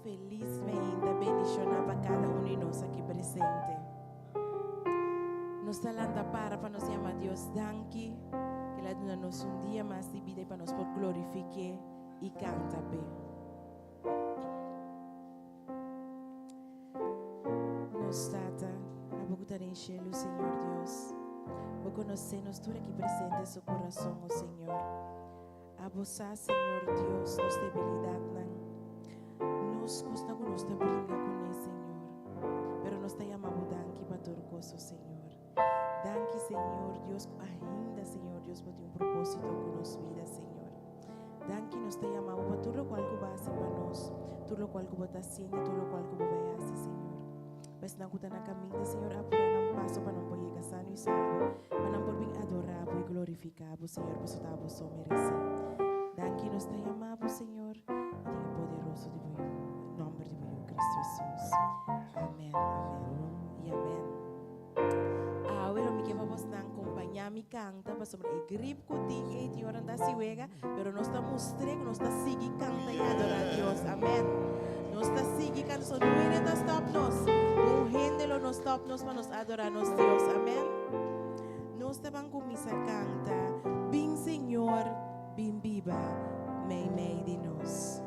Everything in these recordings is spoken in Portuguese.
felizmente bendicionar para cada uno de nosotros aquí presente. Nos talanta para nos llama Dios danki, que la duna nos un día más de vida y para nos por glorifique y canta pe. Nos tata, a bocutar en cielo, Señor Dios. Vos conocenos tú aquí presente su corazón, oh Señor. A vos, Señor Dios, nos debilidad nos gusta con nuestra brinda con el Señor, pero nos está llamando danki para tu gozo, Señor. Danki, Señor Dios, ainda, Señor Dios, por un propósito con nos vida, Señor. Danki nos está llamando para todo lo cual que va a hacer para nos, todo lo cual que va a estar haciendo, todo lo cual que va a hacer, Señor. Pues no gusta na camino, Señor, apurar un paso para no poder llegar sano y salvo, para no poder adorar y glorificar, Señor, pues está vos merece. Danki nos está llamando, Señor, y en poderoso de vos. Nombre de Cristo Jesús. Amén, amén y amén. Ahora me quiero vos a acompañar mi canta para sobre el grip que tiene y ahora anda si juega, pero no está mostrando, no está sigue canta y adorar a Dios. Amén. No está sigue canta, no viene a stopnos. No género no stopnos para nos adorarnos Dios. Amén. No estaban con misa canta. Bin Señor, bin viva, me de nos.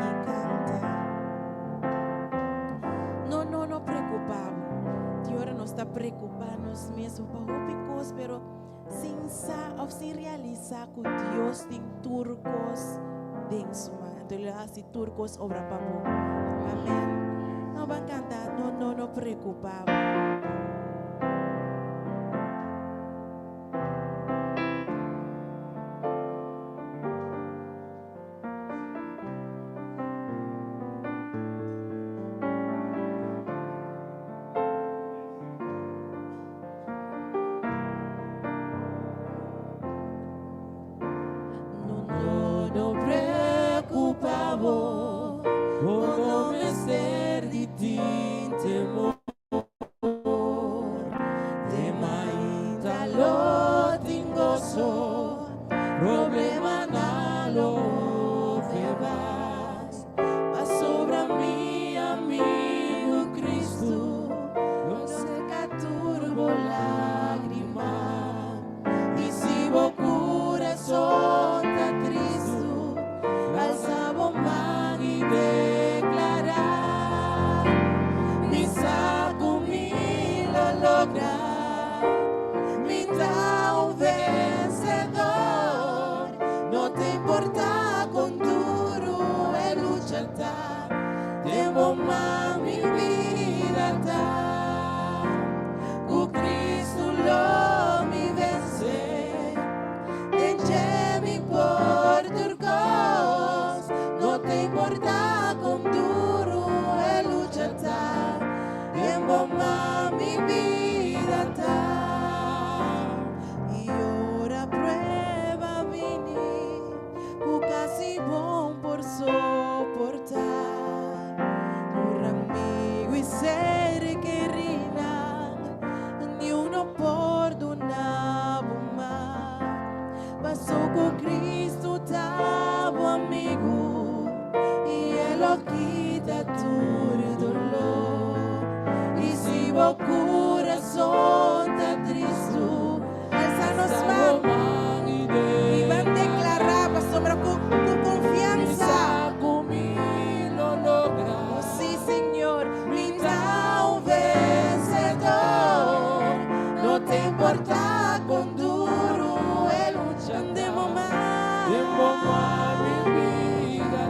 seguir cantando. No preocupamos. Dios não está preocupando mesmo para picos, pero sem realizar que Deus tem turcos dentro de sua mão. Então ele hace turcos obra para bom. Amém. Não vai cantar, não preocupamos. No preocupavo, quando me ser di ti temor, te mainda lo tingoso, problema na lo febas, mas sobre mi amigo Cristo, no seca turbo lágrima, e se vou coração me dá vencedor. No te importa con duro el luchar, tengo más mi vida está. Con Cristo lo mi vence, enche mi por turcos. No te importa con duro el luchar, tengo más mi vida está. Casi bom por soportar, por amigo e ser que reina, ni uno perdonava mais. Passou com Cristo, tava amigo, e Ele quita todo dolor. E se o coração tá triste, alza nos manos. Con confianza lo logra. Oh, sí, Señor, me da un vencedor. No te importa con duro el lucha. Demo más mi vida.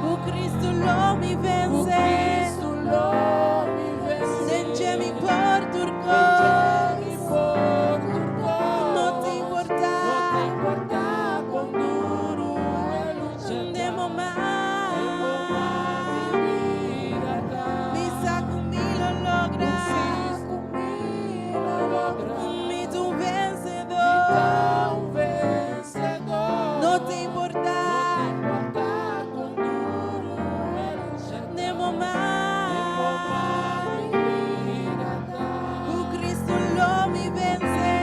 Oh, Cristo lo mi vence. Oh, Cristo lo mi vence. Enche mi por turco. No te importa. Con duro. Demo más mi vida, misa conmigo logra, mi tu vencedor, no te importa, con duro, demo más mi vida, tu Cristo lo mi vence,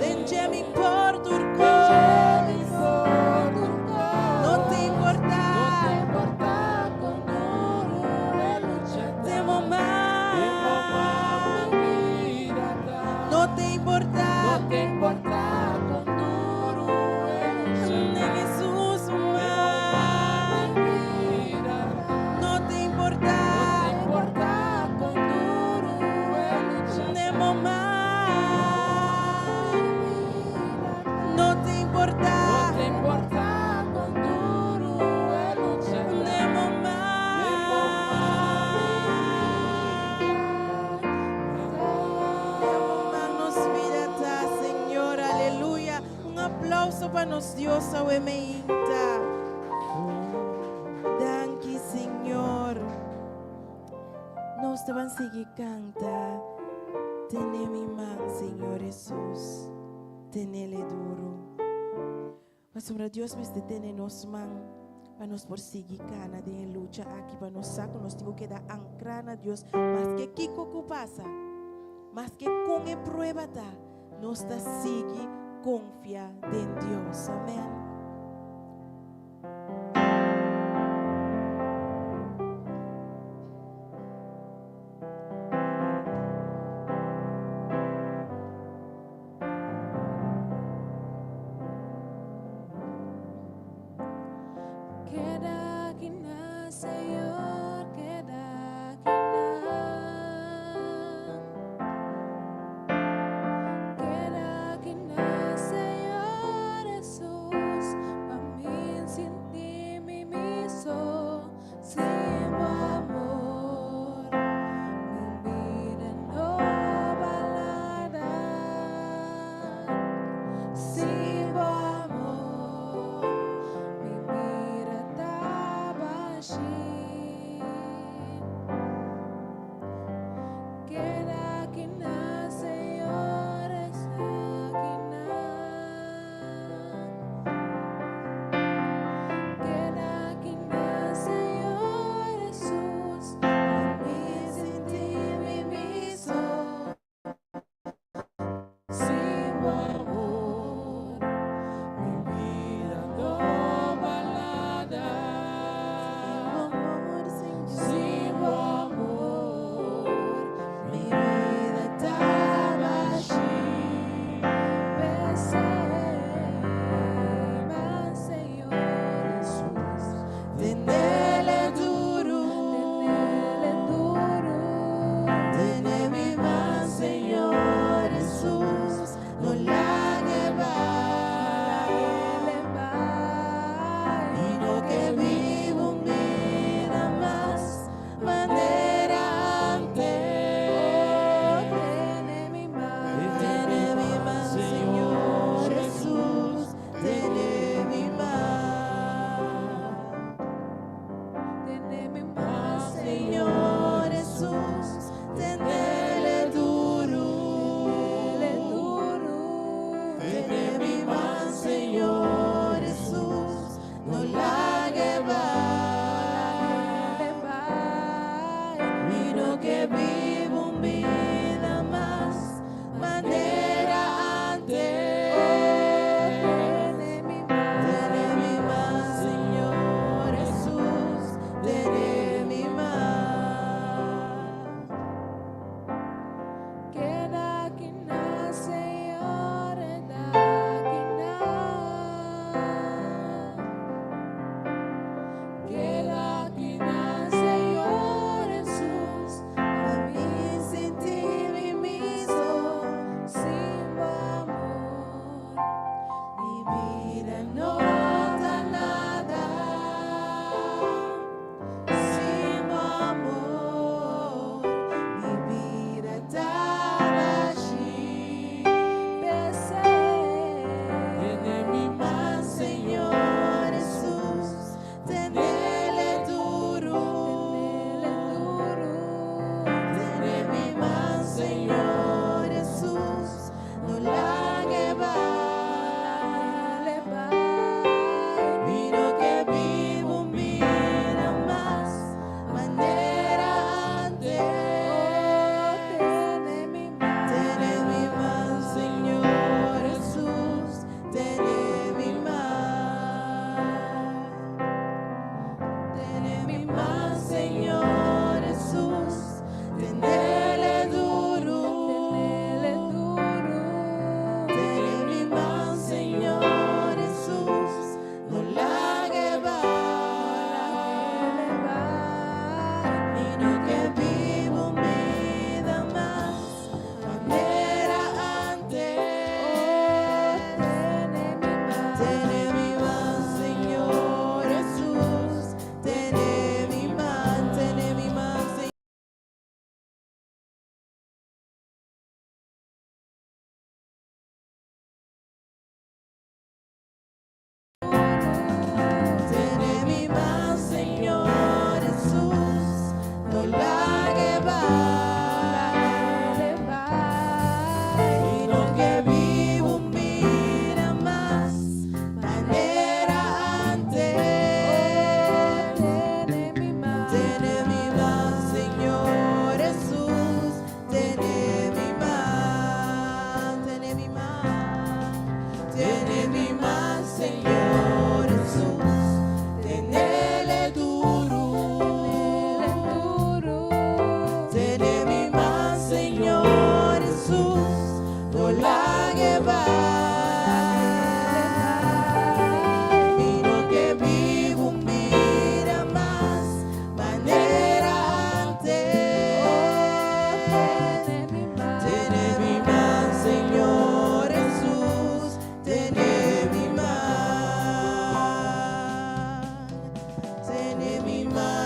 enche mi por turco. Para nos Dios awemeinta. Danke, Señor. Nos te van a seguir canta. Tené mi mano, Señor Jesús. Tenele duro. Mas sobre Dios me tiene nos man. Para nos por seguir cana de lucha aquí para nos saco nos digo que da ancrana Dios. Mas que kiko pasa. Mas que con e prueba ta. Nos ta sigue. Confia en Dios, amén.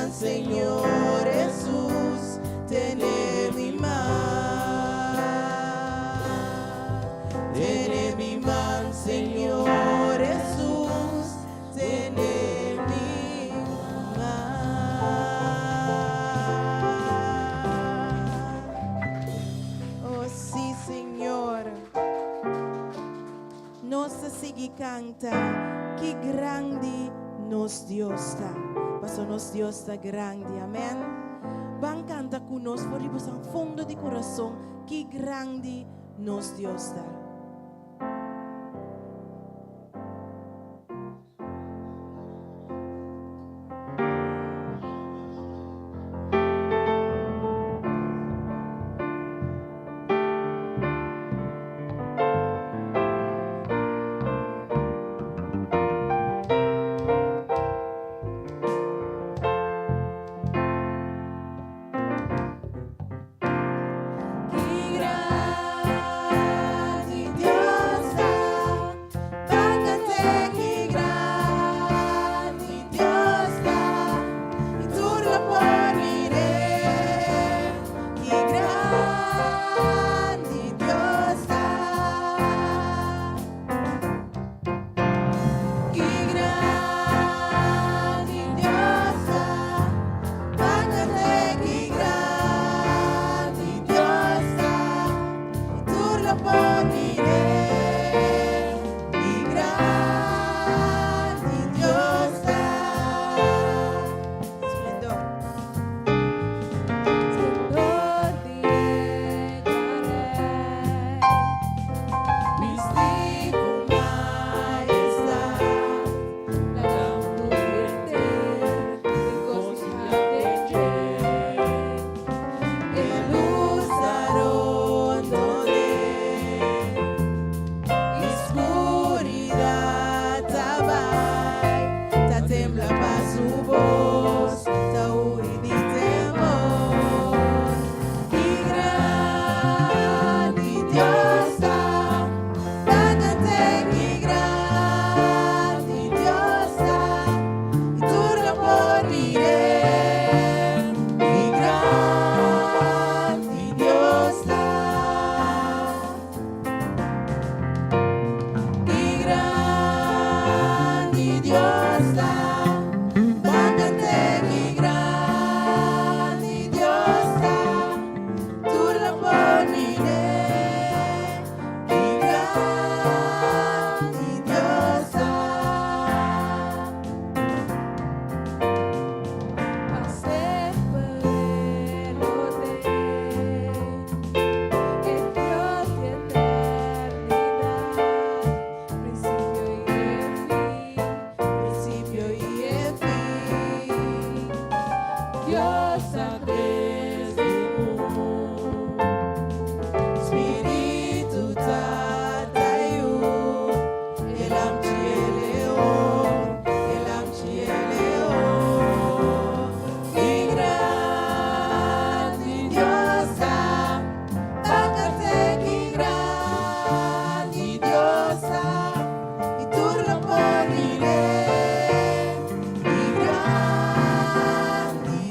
man, Señor Jesús, tiene mi man. Tiene mi man, Señor Jesús, tiene mi man. Oh sí, Señor. Nos sigue canta, que grande nos Dios está. Paso nos Dios está grande, amén. Van canta con nos por el fondo de corazón, que grande nos Dios está.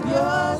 Dios.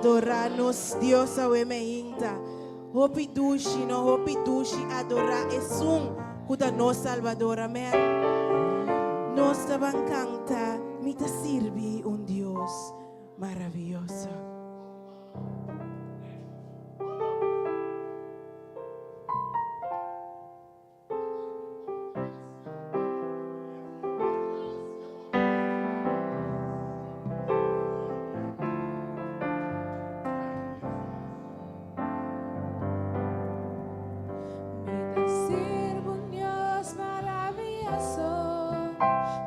Adorar-nos, Deus, ao emeinta. Hopi dushi, no hopi dushi, adorar é kuda no Salvador, amém. Nós também canta, me te sirve Deus maravilhoso.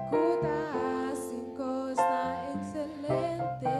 Kuda 5 na excelente.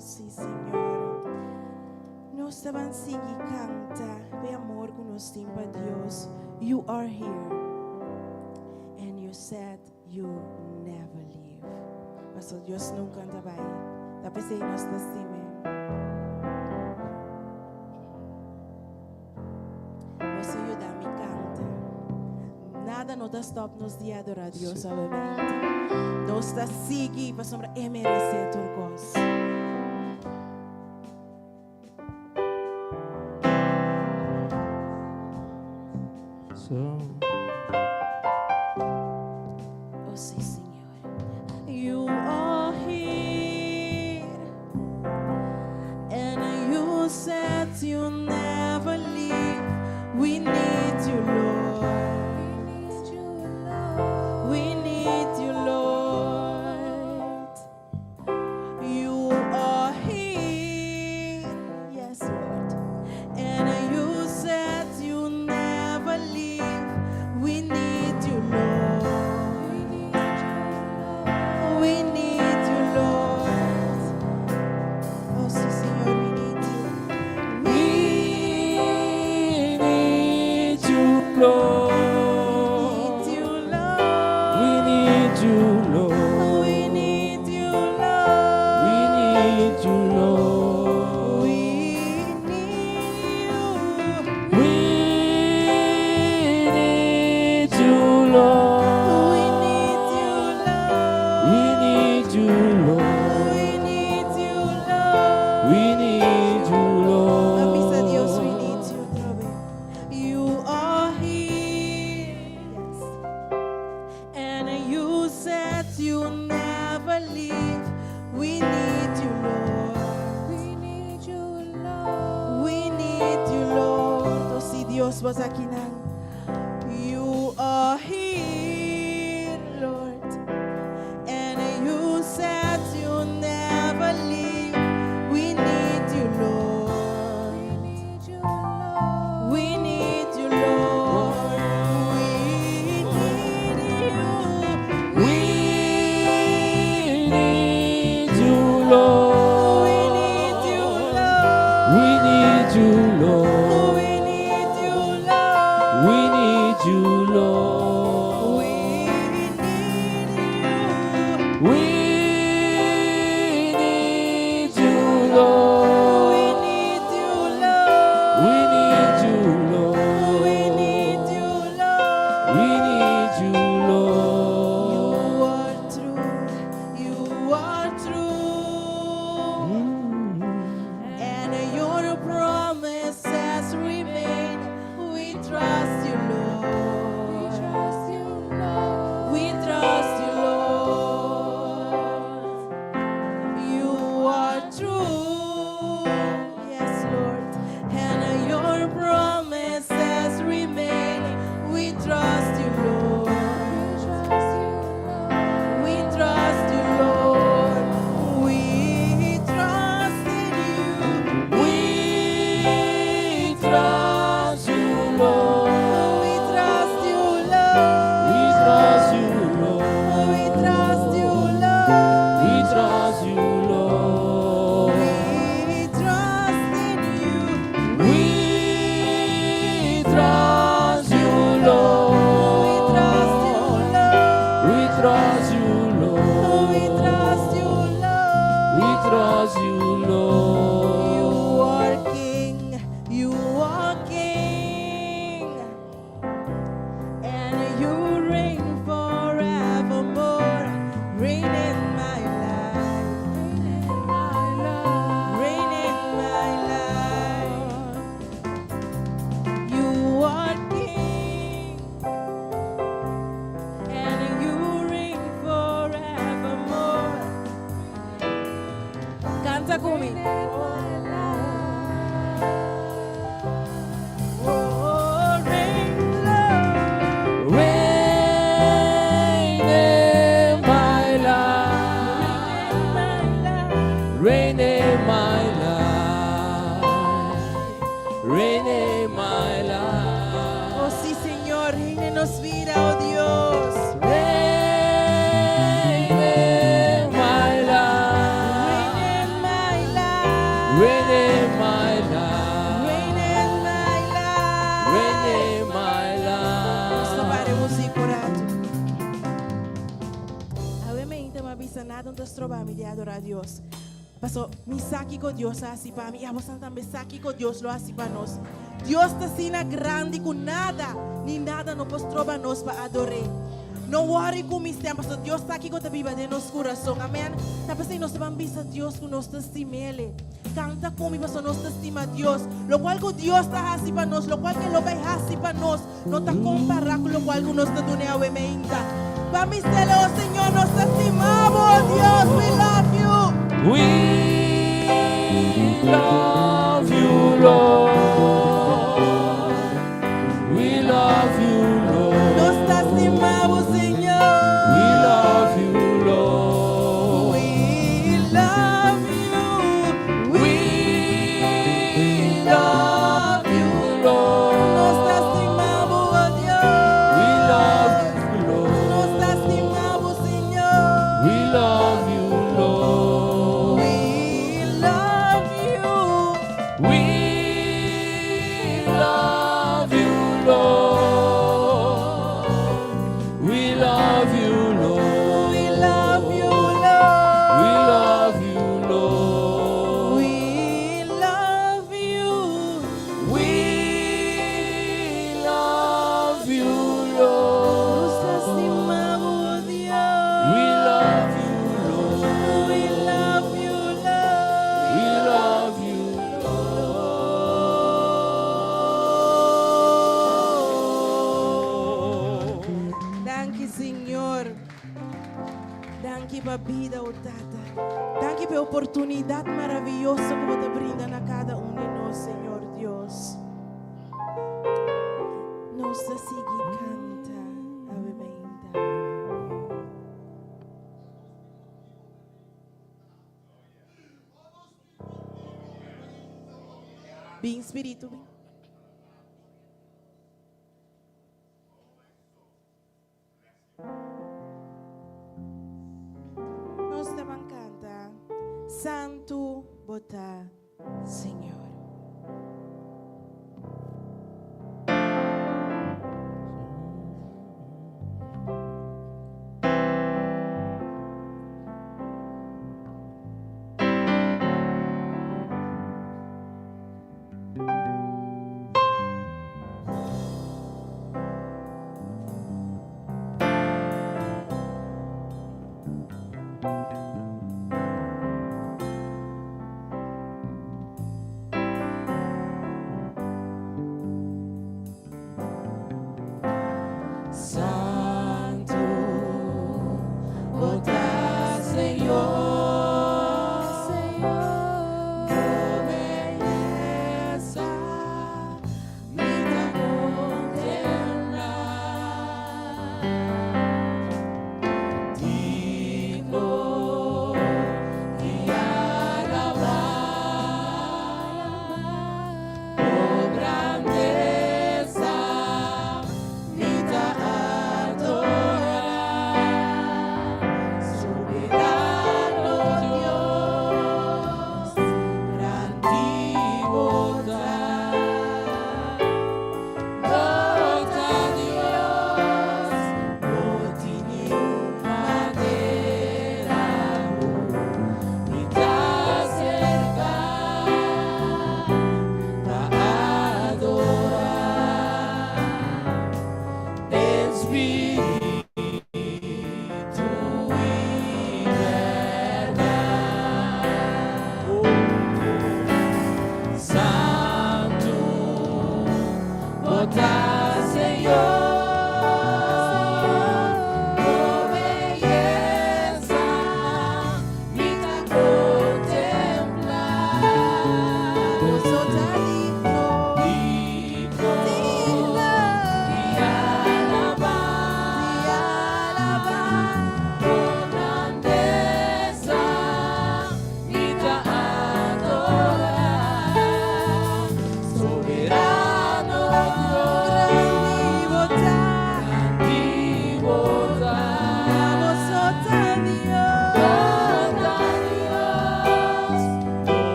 sí, Señor. Nós taban sigi canta, be amor con nos timpa Dios. You are here, and you said you never leave. Pastor Dios nunca anda vai. Da pensei nós lastima. Você ajuda me canta. Nada nos dá stop nos de adorar a Deus novamente. Nós está sigi para sombra merecer tua gosto. Oh, sí, Señor. You are here, and you said you never leave. We need you, Lord. We need you, Lord. You are here, yes, Lord, and you said you never leave. We need you, Lord. We need you, Lord. Oh, sí, Señor, we need you. We need you, Lord. Need you, Lord. We need you, Lord. We need you, Lord. We need you, Lord. We need you. We need you, Lord. We need you, Lord. We need you, Lord. We need you, Lord. We need you, Avisa a Dios, we Lord. need you otra vez. You are here, yes, and you said you never leave. We need you, Lord. We need you, Lord. We need you, Lord. Oh, si Dios vas aquí nang. You are here, Lord, and you said you never leave. We need you, Lord. We need you, Lord. We need you, Lord. We need you. We need you, Lord. We need you, Lord. We need you, Lord. We need you, Lord. We need you, Lord. We need you. We need you, Lord. We need you, Lord. We need you, Lord. We need you, Lord. We need you, You Lord. are true. You are true. And your promises remain. We trust you, Lord. We trust you, Lord. We trust you, Lord. You are true. Yes, Lord. And your promises remain. We trust you, Lord. We trust you, Lord. We trust in you. We trust you, Lord. We trust you, Lord. We trust you, Lord. We trust you, Lord. We trust you, Lord. We trust in you. We trust you, Lord. We trust you, Lord. We trust you, Lord. We trust you, Lord. We trust you, You Lord. are King. You are King. And you reign forevermore. Reign in my life. Reign in my life. You are King. And you reign forevermore. Canta conmigo. Oh, reign, Lord. Reign in my life. Reign in my life. Reign in my life. Oh, sí, Señor, reínenos vida, oh Dios. Reign in my Reign life. in my adorar a Dios. Pasó, mi saki con Dios así para mí, y a vos también saki con Dios lo así para nos. Dios está sina grande con nada, ni nada no pues trova nos para adorar. No worry con mis tiempos, Dios está aquí con la Biblia de nuestro corazón, amén. Tapos si nos van a ver a Dios con nuestra estimele. Canta conmigo para nuestra estima a Dios. Lo cual que Dios está así para nos, lo cual que lo ve así para nos, no está comparado con lo cual que nos está dando a meinta. Para mi cielo, Señor, nos estimamos, Dios, we love you. We love you, Lord. We love you, Lord. Nos estimamos, Señor. We love you, Lord. We love you. We love you, Lord. Nos estimamos, oh Dios. We love you, Lord. Nos estimamos, Señor. We love you, Lord. We love you. We love you, Lord. We love you, Lord. We love you, We Lord. love you, Lord. We love you. We love you, Nos Lord. estimamos, oh Dios. We love you, Lord. We love you, We Lord. love you, Lord. Thank you, Señor. Thank you, vida, oh Tata. Thank you por oportunidad maravillosa que te brindan a cada uno de nosotros, Señor Dios. Nos sigue canta, Ave María. Bien, Espíritu, bien. Nos te canta, Santo Bota, Señor.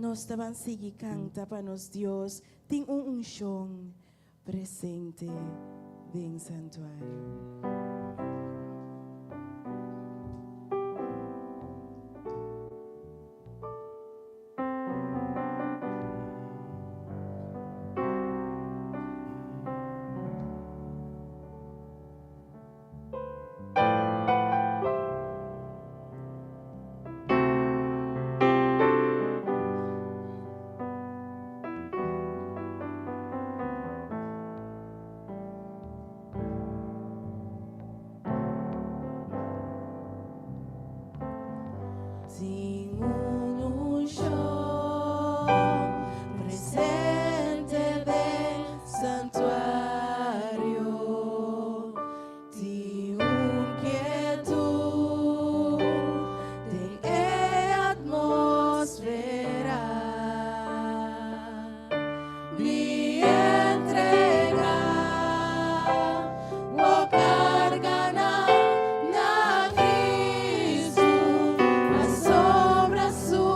Nós taban sigi canta para nos Dios, tem unción presente en santuario. Sin unción presente del santuario, ti quietud de atmosfera, mi entrega, o carga na Cristo, a sobra sua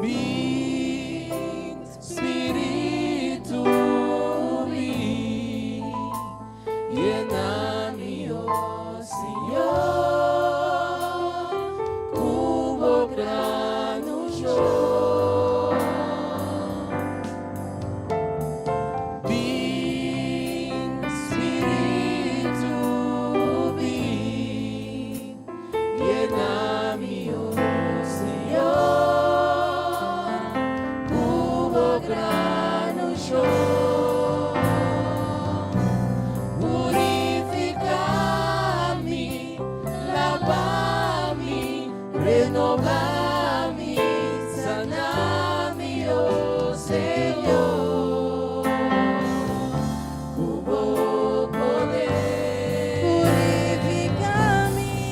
Ven, Espíritu, ven, lléname, oh Señor, como gran unción. Ven, Espíritu, ven, lléname, oh Señor, como gran unción. Purifica-me, lava-me, renova-me, sana-me, oh Senhor, como poder.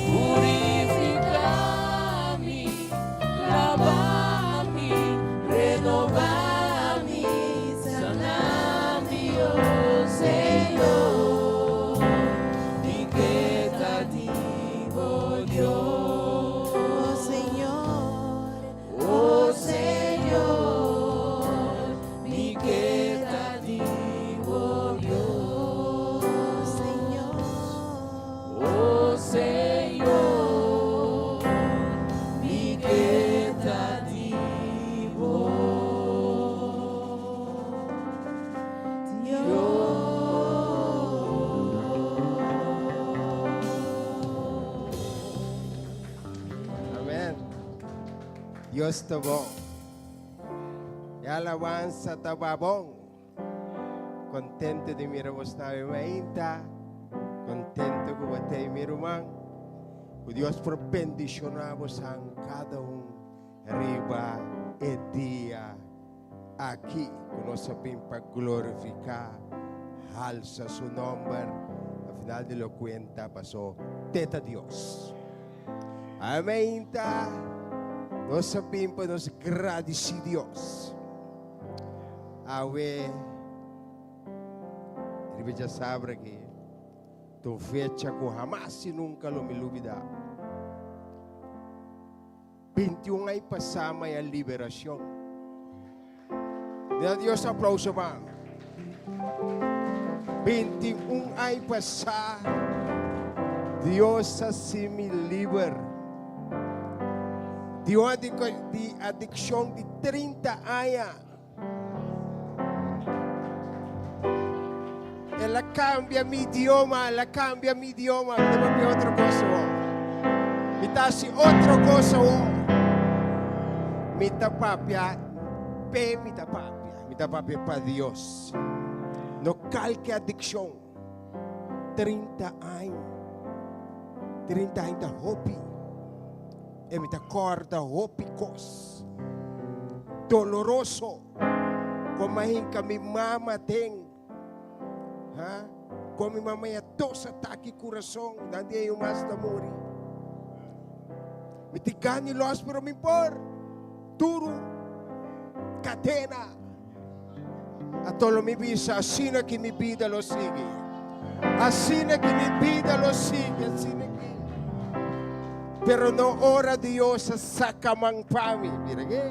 Purifica-me, lava-me, renova-me, sana-me, oh Senhor, inquietativo Dios. Oh Señor, Oh Señor, inquietativo Dios. Señor, Oh Senhor, Amén. Dios está bom. E alabanza está bom. Contento de mirarmos na mainta. Contento com você, meu irmão. O Deus por bendicionamos a cada riba e dia aqui. Que nós sabemos para glorificar. Alça seu nome. Afinal de lo cuenta, passou teta Deus. Amém. Nós sabemos para nos agradecer Deus. Awe, ele já sabe que tu fecha que jamás e nunca lo me olvidar. 21 anos passamos a liberação. Dê a Deus aplauso, mano. 21 anos passar, Deus assim me libera. De uma adicção de 30 anos. Ela cambia meu idioma, ela cambia meu idioma. Depois me outra coisa. Me dá outra coisa. Me dá papia, me dá papia para Deus. No calque adicção. 30 anos. 30 anos da hobby. E me dá corda hópicos. Doloroso. Como ainda minha mama tem. Como minha mãe é 2 ataques de coração. Não é mais da morrer. Me tigani los pero me impor. Duro. Cadena. A todo mi vida, assim é que minha vida lo sigue. Assim é que minha vida lo sigue. Assim é que. Pero no ora Dios saca man para mim. Mira que.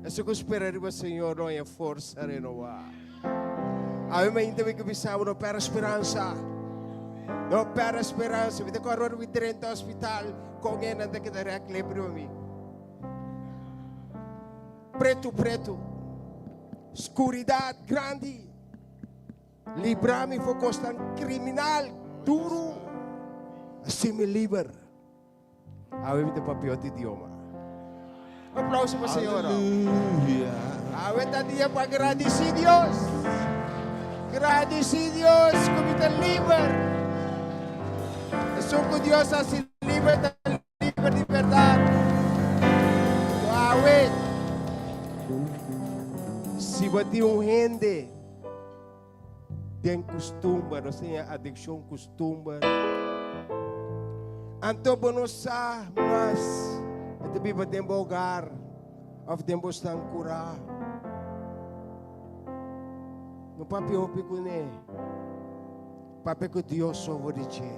Eso que esperaremos, Senhor, não é força renovar. A mim ainda me cabeçava não para esperança. Não para esperança. Me decorou no trem do hospital com alguém anda que dará que lembra mim. Preto. Escuridade grande. Livrar-me foi costar criminal duro. Assim me livra. A mim me papel de idioma. Aplauso para o Senhor. A mim está dia para agradecer Deus. Agradecer Deus que me está livre. É só que Deus assim livre de verdade. Se bater gente tem costume, não sei, adicção costume. Então, nós sabemos, mas também podemos jogar, ou podemos estar curar. No papel pecuné, papel que Deus sobre ti.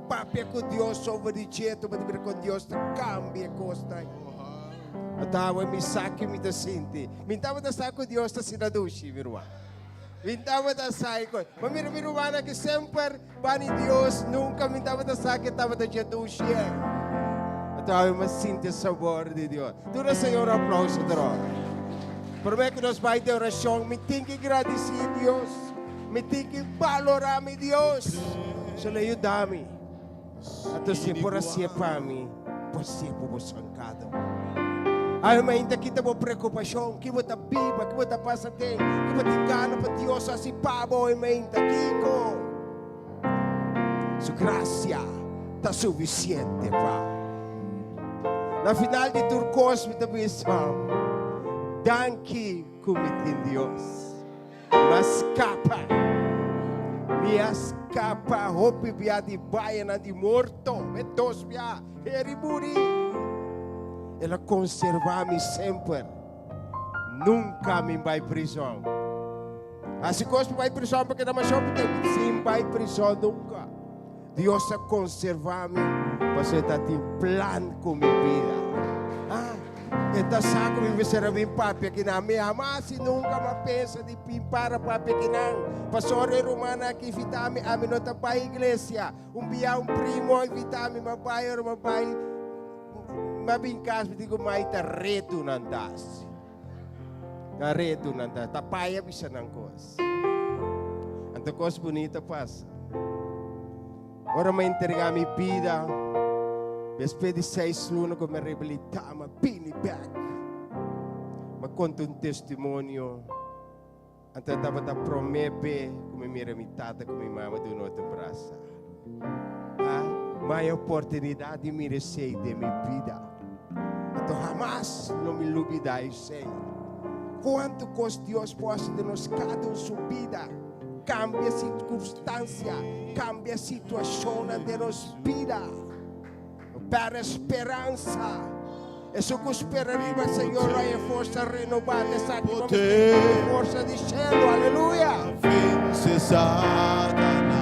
Papel que Deus sobre ti, tu pode ver com Deus cambia costa. Atawa mi saki mi ta sinti. Mintawa ta sa ko Dios ta sinadushi mirwa. Mintawa ta sa ko. Mamiruana que sempre bani Dios nunca mintawa ta sa que tava ta jadushi. Atawa mas sinti o sabor de Dios. Tu na Senhor aplauso dro. Por me que nos vai de oração, me tem que agradecer Deus. Me tem que valorar mi Deus. Se le ayudami. Ato si por assim para mim, por si por sancado. Ay, ainda kita mo preocupação, que mo ta biba, que mo ta pasate, que mo tingana pa Dios assim pabo e ainda kiko. Su gracia ta suficiente pa. Na final de turcos mi ta bisam. Danke kumitin Dios. Mas capa. Mi escapa, hopi via di baia di morto, metos via, heriburi. Ela conserva-me sempre. Nunca me vai prisão. Assim que vai prisão, porque não mais sim vai prisão nunca. Deus a conserva-me, você está em plano com minha vida. Esta saco me será bem papi aqui na minha mas nunca me pensa de pimpar papi aqui não. Pastor romana que invita-me a minha para a igreja. Dia primo invita-me a pai ou pai. Mabingkas me digo mai ta reto nandas. Na reto nandas. Ta pai bisa nang kos. Anto kos bonita passa. Ora me entregar minha vida. Depois de 6 lunas que me reabilitar, me pini back. Me conta testemunho. Então estava a prometer como minha mitad, como minha mãe do nosso braço. Mais oportunidade de me receber de minha vida. Então jamais não me olvidarei. Quanto que Deus pode de nos cada um sua vida. Cambia a circunstância, cambia a situação de nossa vida. Para esperança. Isso que esperaria, Senhor, é força renovada, sabe? Força de céu, aleluia. Vence Satanás.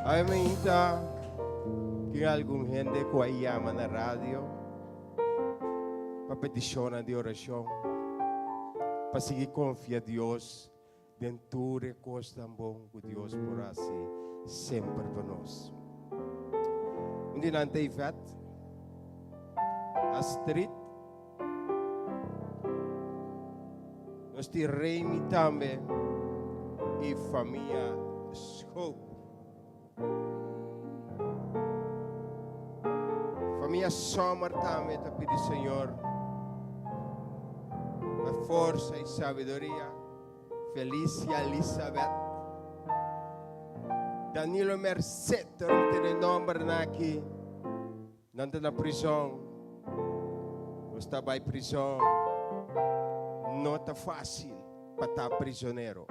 Ay, mainta que algum gente que aí llama na rádio para petição de oração, para seguir confiar em Deus dentro de coisas tão bom que Deus por assim sempre para nós. Dia não tem vet, a street, nós temos também e família Scope. Família Sommer também está pedindo, Senhor, a força e sabedoria. Felícia Elizabeth, Danilo Mercedes, tem nome aqui, não está na prisão, está na prisão, não está fácil para estar prisioneiro.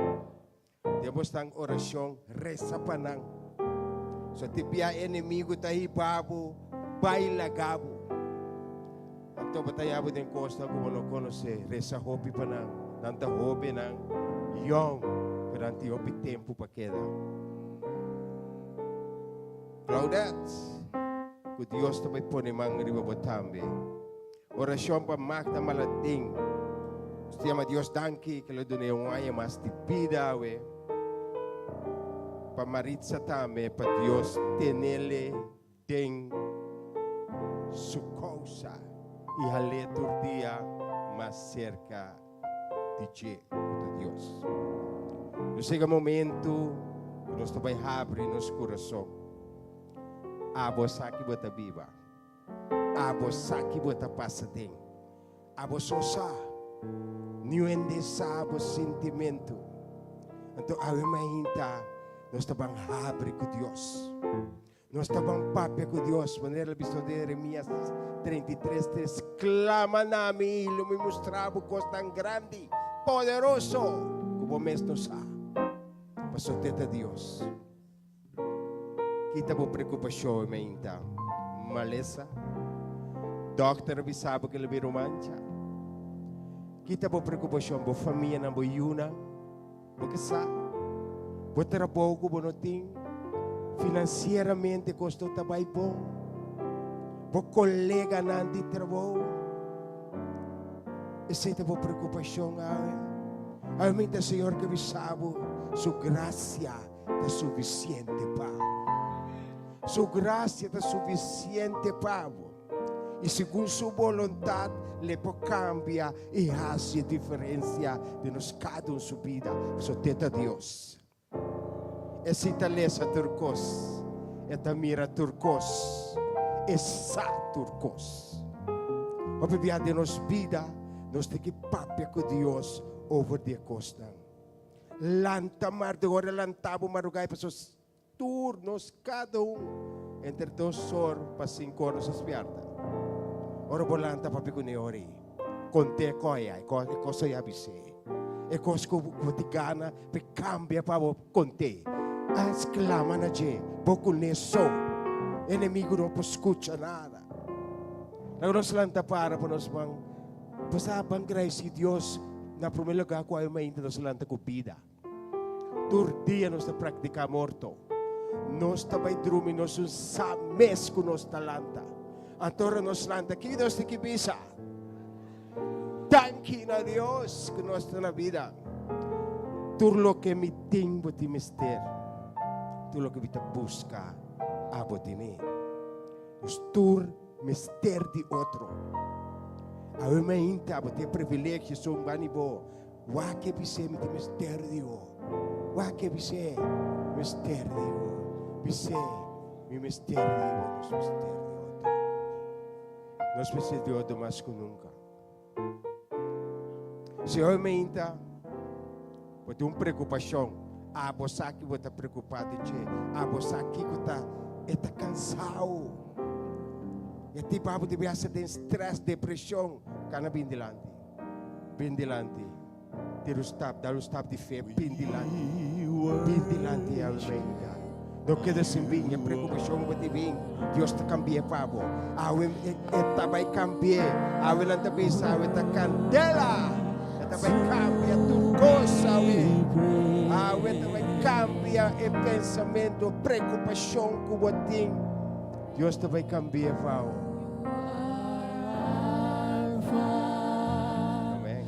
Depois está em oração, reza para nós. Se tiver inimigo, está aí, babo, baila gabo. Então, batayabo din costa como não conhece, reza hopi para nós, nanta hopi nang, young, durante hopi tempo para queda. Claudette, que Dios te vai pôr mang riba botambe. Oração para magda malating. Te ama Dios danki que le done un aya mas de vida we. Pa maritza tame pa Dios tenele den su causa y hale tur dia más cerca de Dios. No chega momento que nós vai abrir nosso coração. Abo saki bota viva. Abo saki bota passa tem. Abo sosa. Niuende sabo sentimento. Então, a minha nós estamos abre com Deus. Nós estamos pape com Deus. Maneira visto de Jeremias 33:3. Clama na mim, lo me mostrava coisa tão grande, poderoso, como mesmo nos há. Passou teta Deus. Kita po preocupação, minha maleza. Doctor avisava que ele virou mancha. Kita po preocupação, bo família na bo yuna, bo kasa, bo trabalho bo no ting, financeiramente custo tabay bom, bo colega nandi trabalho, essa é a preocupação a mim da Senhor que visabo, sua graça é suficiente para, sua graça é suficiente para, e segundo sua vontade le può cambiar e hace diferença de nos cada sua vida. So teta Deus. Essa italesa turcos, esta mira turcos, essa turcos. O bebia de nos vida, nós temos que papia com Deus over de costa. Lanta mar de hora lantabo marugay para os turnos cada entre 2 horas para 5 horas despierta. Ora volanta papi con ori, con te coia, cosa ya bise, e cosa quotidiana per cambia pavo con te. Esclama na je, poco ne so, enemigo non può escuchar nada. La nos lanta para nos bang, pasaban gracia Dios na primeiro lugar com a mente nos lanta com vida. Tur dia nos praticar morto, nos também dormir nos sames com nos talanta. Antoro nos lanta, que Deus te quibisa. Thank a Deus que nós está na vida. Tur lo que me tenho de mister, tur lo que me busca a botine. Os tur mister de outro. A minha inte a bote privilégio são banibo. Wa que bise me mister de o. Wa que bise mister de o. Bise me mister de o, nos mister de outro. Nós precisamos de outro mais que nunca. Se eu me inta, vou ter uma preocupação. A você que vou estar preocupado, a você que vou estar cansado. E tipo, você deve ter estresse, depressão, cana bem dilante. Bem dilante. Ter o stop de fé, bem dilante. Bem dilante, a minha. Não queda sem vinha, preocupação vai ter vir. Deus te cambia para você. Esta vai cambiar. A ela também sabe, esta candela. Esta vai cambiar tudo coisa. A ela vai cambiar o pensamento, preocupação que você tem. Deus te vai cambiar para você. Amém.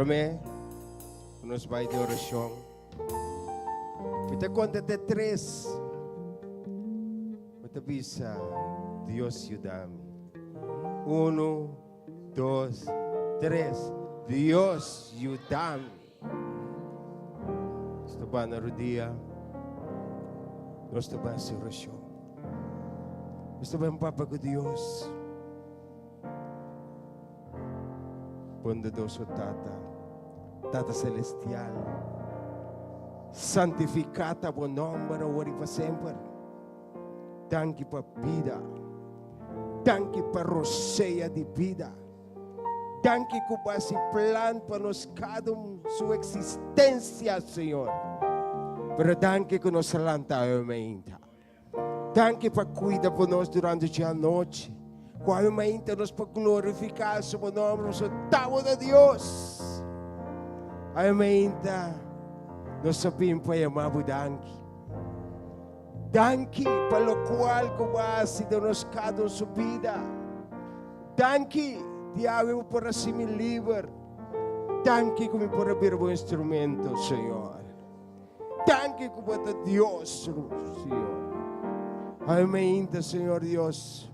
Promé, nos vai de oração. Kita conta até 3. Kita bisa, Deus ayúdame. 1, 2, 3. Deus ayúdame. Nós estamos na rodia. Nós estamos em oração. Nós estamos em papo com Deus. Bondadoso Tata Celestial, santificata o nome ora para sempre. Danke para vida, danke para roceia de vida, danke que você plan para nós cada sua existência, Senhor. Pero danke que nos lanta ainda. Danke para cuidar por nós durante a noite. Quando ainda nos para glorificar o nome, nos otavo de Deus. Ainda nós sabemos para amar o danke. Danke para o qual que você de nos cada sua vida. Danke, diabo, por assim me livre. Danke como por abrir o instrumento, Senhor. Danke como para Deus, Senhor. Ainda, Senhor Deus.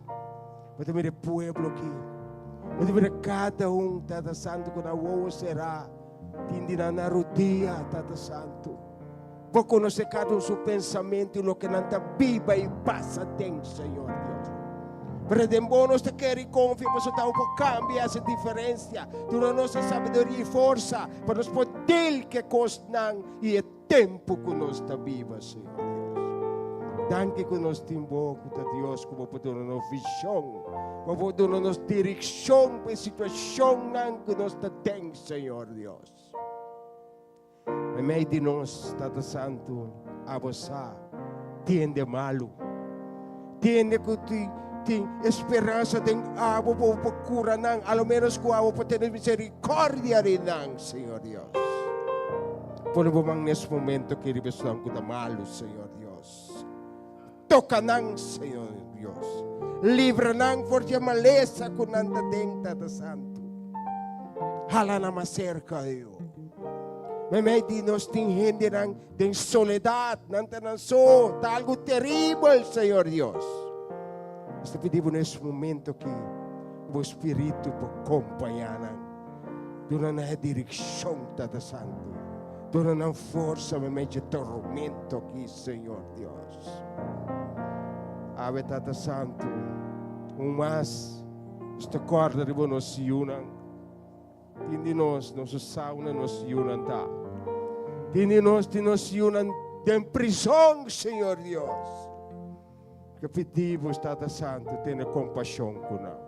Para ver o povo aqui. Para ver cada Tata Santo, quando a voz será. Tindi na rodia, Tata Santo. Para conhecer cada um seu pensamento e o que não está viva e passa dentro, Senhor Deus. Para depois nós te queremos confiar, para soltar cambiar essa diferença. Durante nossa sabedoria e força, para nós poder que costam e é tempo que nós está viva, Senhor Deus. Danke que nós temos Deus, como para dar-nos visão, como para dar-nos direção para a situação que nós temos, Senhor Deus. Em meio de nós, Tata Santo, a você, tiende malo. Tiende que tem esperança de abo para curar, ao menos que abo para ter misericórdia de Senhor Deus. Por isso, nesse momento, que estamos com malo, Senhor Deus. Toca nang, Senhor Deus. Livra nang por a maleza que nanta tem, Tata Santo. Hala na macerca, Deus. Mas de nós tem gente tem soledade, nanta não só, tá algo terrível, Senhor Deus. Nós te pedimos nesse momento que o Espírito para acompanhar, durante a direção, Tata Santo. Durante a força, mas de tormento aqui, Senhor Deus. Ave Tata Santo, mas esta corda de nós se unam. Tindi nós, nossa sauna, nós se unam, tá? Tindi nós se unam em prisão, Senhor Deus. Que pedimos, Tata Santo, tenha compaixão com nós.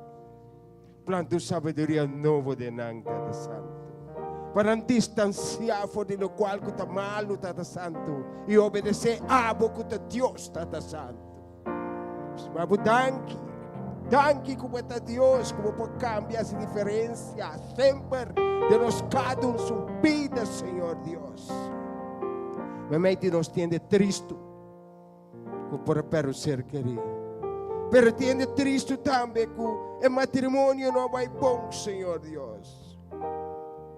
Planta sabedoria nova de nós, Tata Santo. Para distanciar de lo qual que está malo, Tata Santo, e obedecer a boca de Deus, Tata Santo. Mas danke como está Deus, como pode cambiar essa diferença, sempre de nós cada um sua vida, Senhor Deus. Mas nós temos triste, que por ser querido. Mas temos triste também, que o matrimônio não vai bom, Senhor Deus.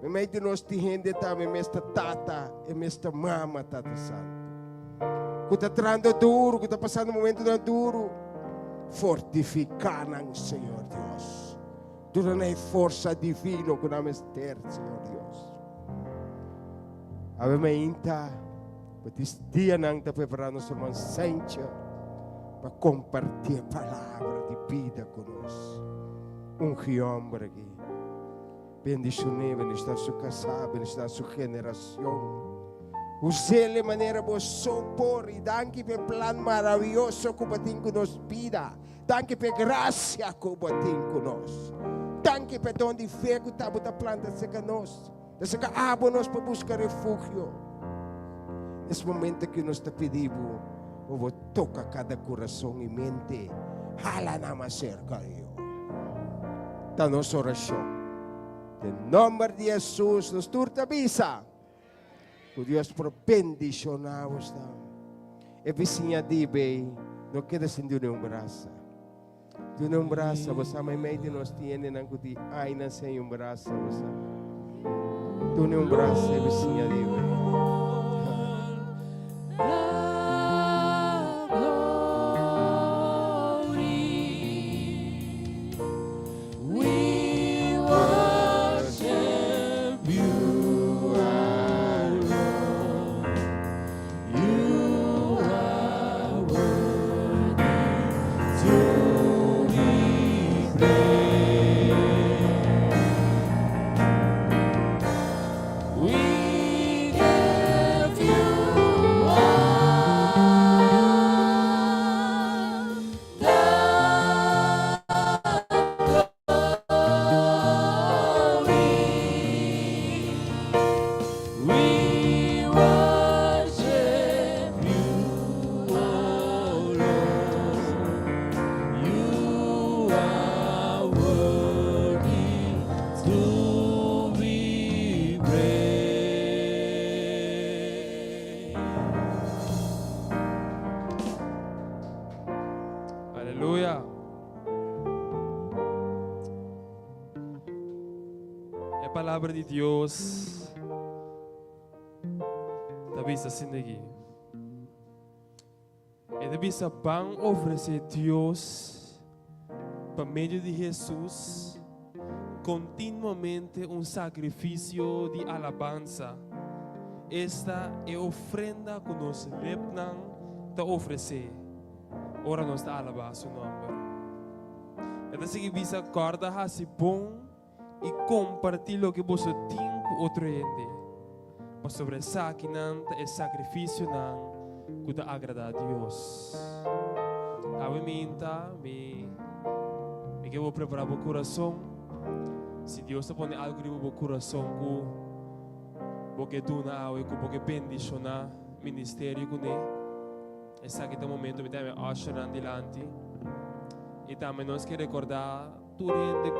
Mas nós temos também esta tata e esta mama, Tata Santo. Que está trando duro, que está passando um momento duro. Fortificar, Senhor Deus. Durante a força divina que nós temos, Senhor Deus. Ave ainda, para este dia nós estamos preparando nossa irmã Cíntia para compartilhar a palavra de vida conosco. Homem aqui. Bendicionei, bendição sua casa, bendição sua geração. Use de maneira vos sopor e danke pelo plano maravilhoso que batem conosco vida. Danke pela graça que batem conosco. Danke pelo dom de fé que está a planta seca nós. Seca abo nós para buscar refúgio. Nesse momento que nós te pedimos, eu vou tocar cada coração e mente. Hala na macerca eu. Da nossa oração. Em nome de Jesus, nos turta bisa. Que Deus por bendicionar-vos. E vizinha de bem, não queda sem de um braço. De um braço, você ama meio de nós tiene não que ai não sem um braço, você. Tu ni un brazo e vizinha dive. Aleluia. É a palavra de Deus. Talvez assim aqui. É talvez bem oferecer Deus por meio de Jesus continuamente um sacrifício de alabança. Esta é a ofrenda que nós lepnan te oferecer. Ora nós está alabar seu nome. Então se que visa corda assim bom e compartilhar o que você tem com outro gente. Para sobre saquinante e sacrifício não que te agrada a Deus. A me que vou preparar o coração. Se Deus te põe algo no meu coração que tu na que porque bendicionar ministério com ele. Esse aqui é o momento que me usher adiante. E também nós queremos recordar tudo que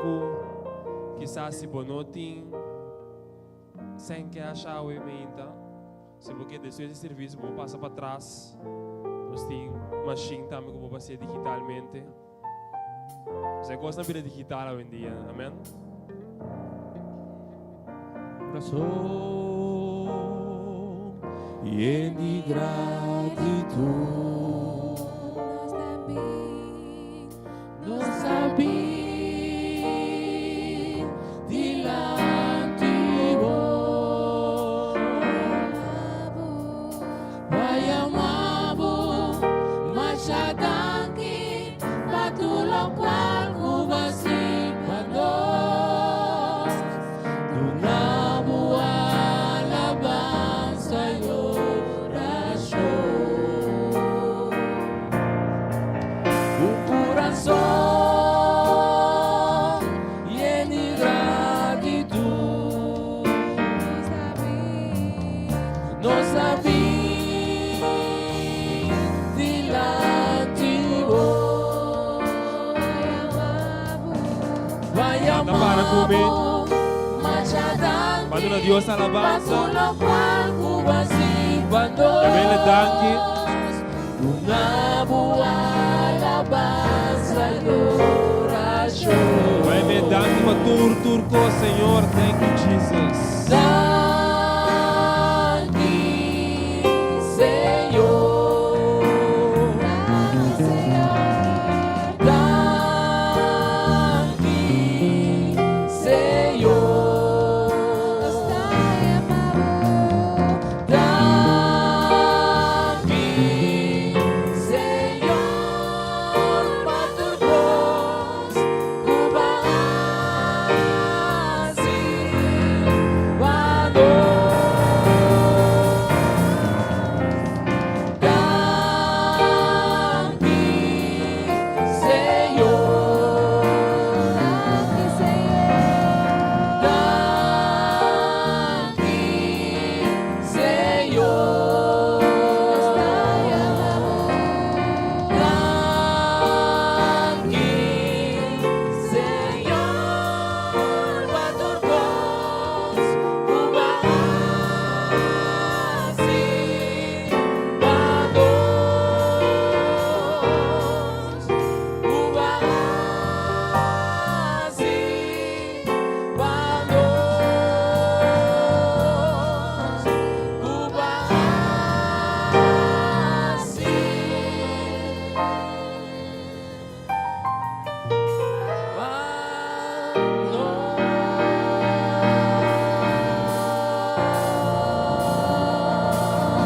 quizás se bonotin sem que achar o emenda. Se você deseja esse serviço, vou passar para trás. Nós temos machine também que vou fazer digitalmente. Você gosta de vida digital hoje em dia, amém? Coração lleno de gratitud, nos sabí delante vos, vaya mabu, machadangi, patulong cual kubasi panos, tunabu alabanza yo. Quando na Deus alabanza, Bebele danki, una boa alabanza e adoração. vai me danki para turco, Senhor, thank you Jesus. Danke, Senhor. Danke, Senhor.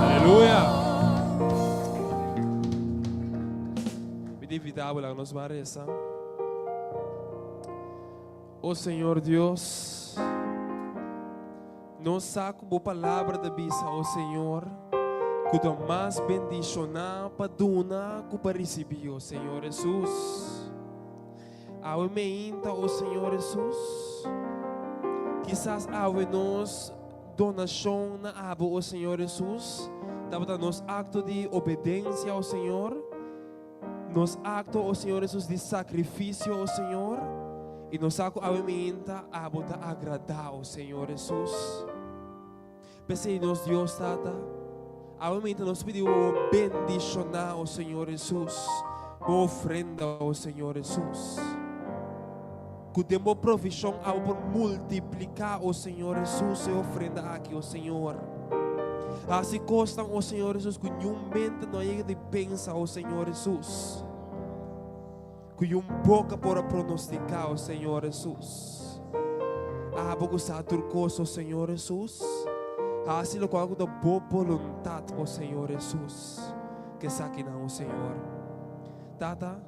Aleluia. Meditamos lá nos bares. Oh Senhor Deus, nos saco boa palavra da bisa, oh Senhor, que tu mais bendicionar para donar que para receber, oh Senhor Jesus. Ao meinta, oh Senhor Jesus, quizás ao nos donação na abo, oh Senhor Jesus, dava nos acto de obediência ao Senhor, nos acto, oh Senhor Jesus, de sacrifício, oh Senhor, e nos saco ao meinta abo ta agradar, oh Senhor Jesus. Pensei nos Deus tata, ao meinta nos pediu bendicionar, oh Senhor Jesus, ofrenda, oh Senhor Jesus. Que temos provisão ao por multiplicar, oh Senhor Jesus, e ofrenda aqui, oh Senhor. Assim costam, oh Senhor Jesus, que nenhum mente não é de pensa, oh Senhor Jesus. Que boca para pronosticar, oh Senhor Jesus. Abo sa turcoso, oh Senhor Jesus. Assim lo qual da boa vontade, oh Senhor Jesus. Que saque não, oh Senhor. Tata,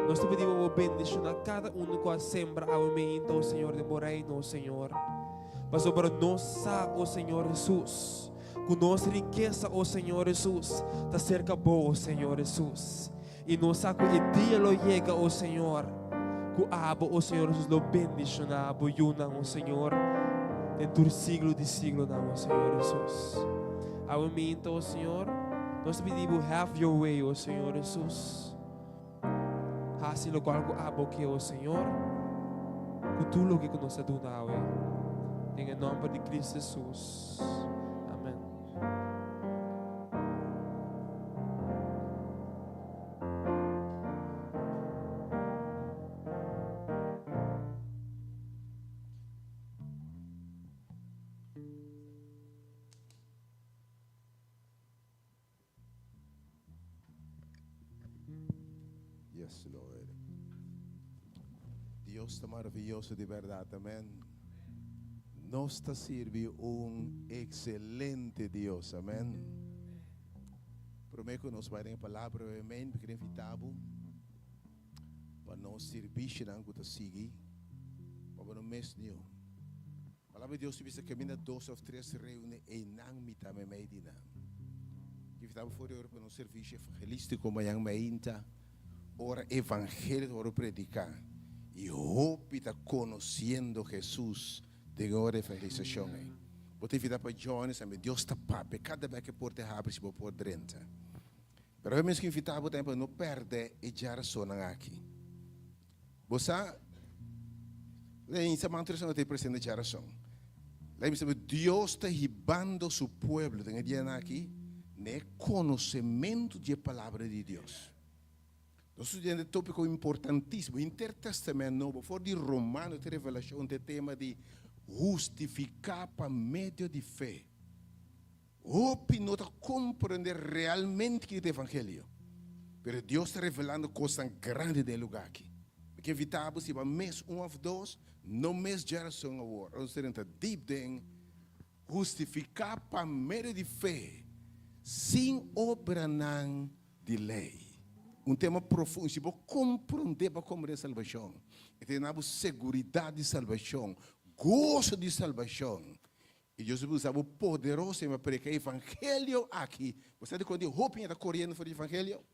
nós te pedimos bendição a cada um que a sembra ao momento, oh Senhor, de reino, oh Senhor. Mas sobre nós, oh Senhor Jesus, com nossa riqueza, oh Senhor Jesus, está cerca boa, oh Senhor Jesus. E nossa dia lo chega, oh Senhor, que abo, oh Senhor Jesus, lo bendiciona, abo yuna, oh Senhor, dentro do siglo de siglo, oh Senhor Jesus. Ao momento, oh Senhor, nós te pedimos have your way, oh Senhor Jesus. Assim lo qual abo que o Senhor, que tudo o que nos aduna, em nome de Cristo Jesus. Amém. Yes, Lord. Dios está maravilloso de verdad, amén. Nos está sirve un excelente Dios, amén. Prometo que nos va a dar palavra, amén, porque invitamos para nos servir, que te sigue, para nos mesmo. A palavra de Deus diz que camina 2 ou 3 reúne e não mita me medina. Invitamos for para nos serviço evangelístico como yang meinta. Ora evangelho, ora predicar. E hope está conhecendo Jesus de hora evangelização. Você vida para Jones, a Deus está pape, cada vez que porte abre se por dentro. Pero eu mesmo que invitar o tempo não perde e já sona aqui. Você lá em Samantha não tem presente já razão. Lá em Deus está ribando seu povo, tem dia aqui, né conhecimento de palavra de Deus. Nós estudamos um tópico importantíssimo, Intertestamento Novo, fora de Romano, de revelação, do tema de justificar por meio de fé. Hope não está compreender realmente que é o Evangelho. Mas Deus está revelando coisas grandes no lugar aqui. Porque evitamos, se vai mês 1 ou 2, não mês geração agora. Nós estamos deep em justificar por meio de fé, sem obra de lei. Tema profundo, se você compreender para compreender a salvação, e temos segurança de salvação, gozo de salvação, e Deus usava o poderoso para pregar o evangelho aqui. Você quando o roupa está correndo fora do evangelho?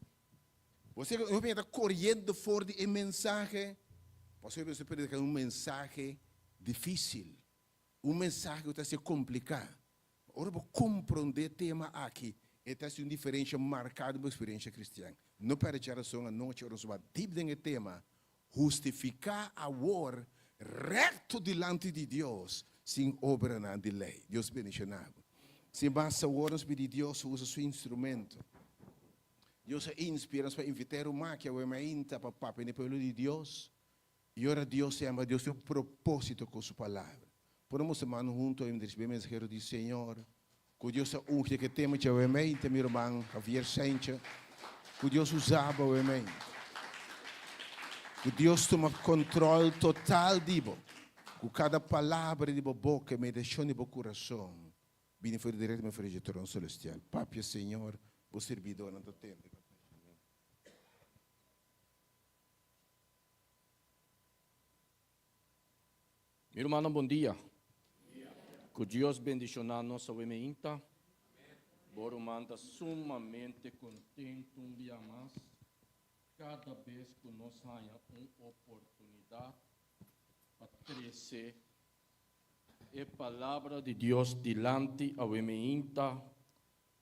Você roupa está correndo fora do mensagem? Você predica mensagem difícil, mensagem que está se complicado. Agora, para compreender o tema aqui, esta é uma diferença marcada na experiência cristã. Não para a geração, não a tipo de tema, justificar a war reto diante de Deus, sem obra de lei. Deus bendicionado. Se basta horas de Deus, usa seu instrumento. Deus inspira para invitar o máquina, o emainta para papai no povo de Deus. E ora Deus se ama, Deus tem um propósito com sua palavra. Podemos semana juntos em receber o mensagem do Senhor. Que Deus unge que tema que o emainta, meu irmão, Javier Sánchez. Que Deus usava o amém. Que Deus toma controle total de você. Com cada palavra de boca, meditação de coração, vem for direto para o trono celestial. Papi, Senhor, o servidor não tem. Mi hermano, bom dia. Que Deus bendicionar a nossa wemeinta. Boro manda sumamente contento um dia mais. Cada vez que nós tenhamos uma oportunidade para crescer, a palavra de Deus dilante a wemeinta,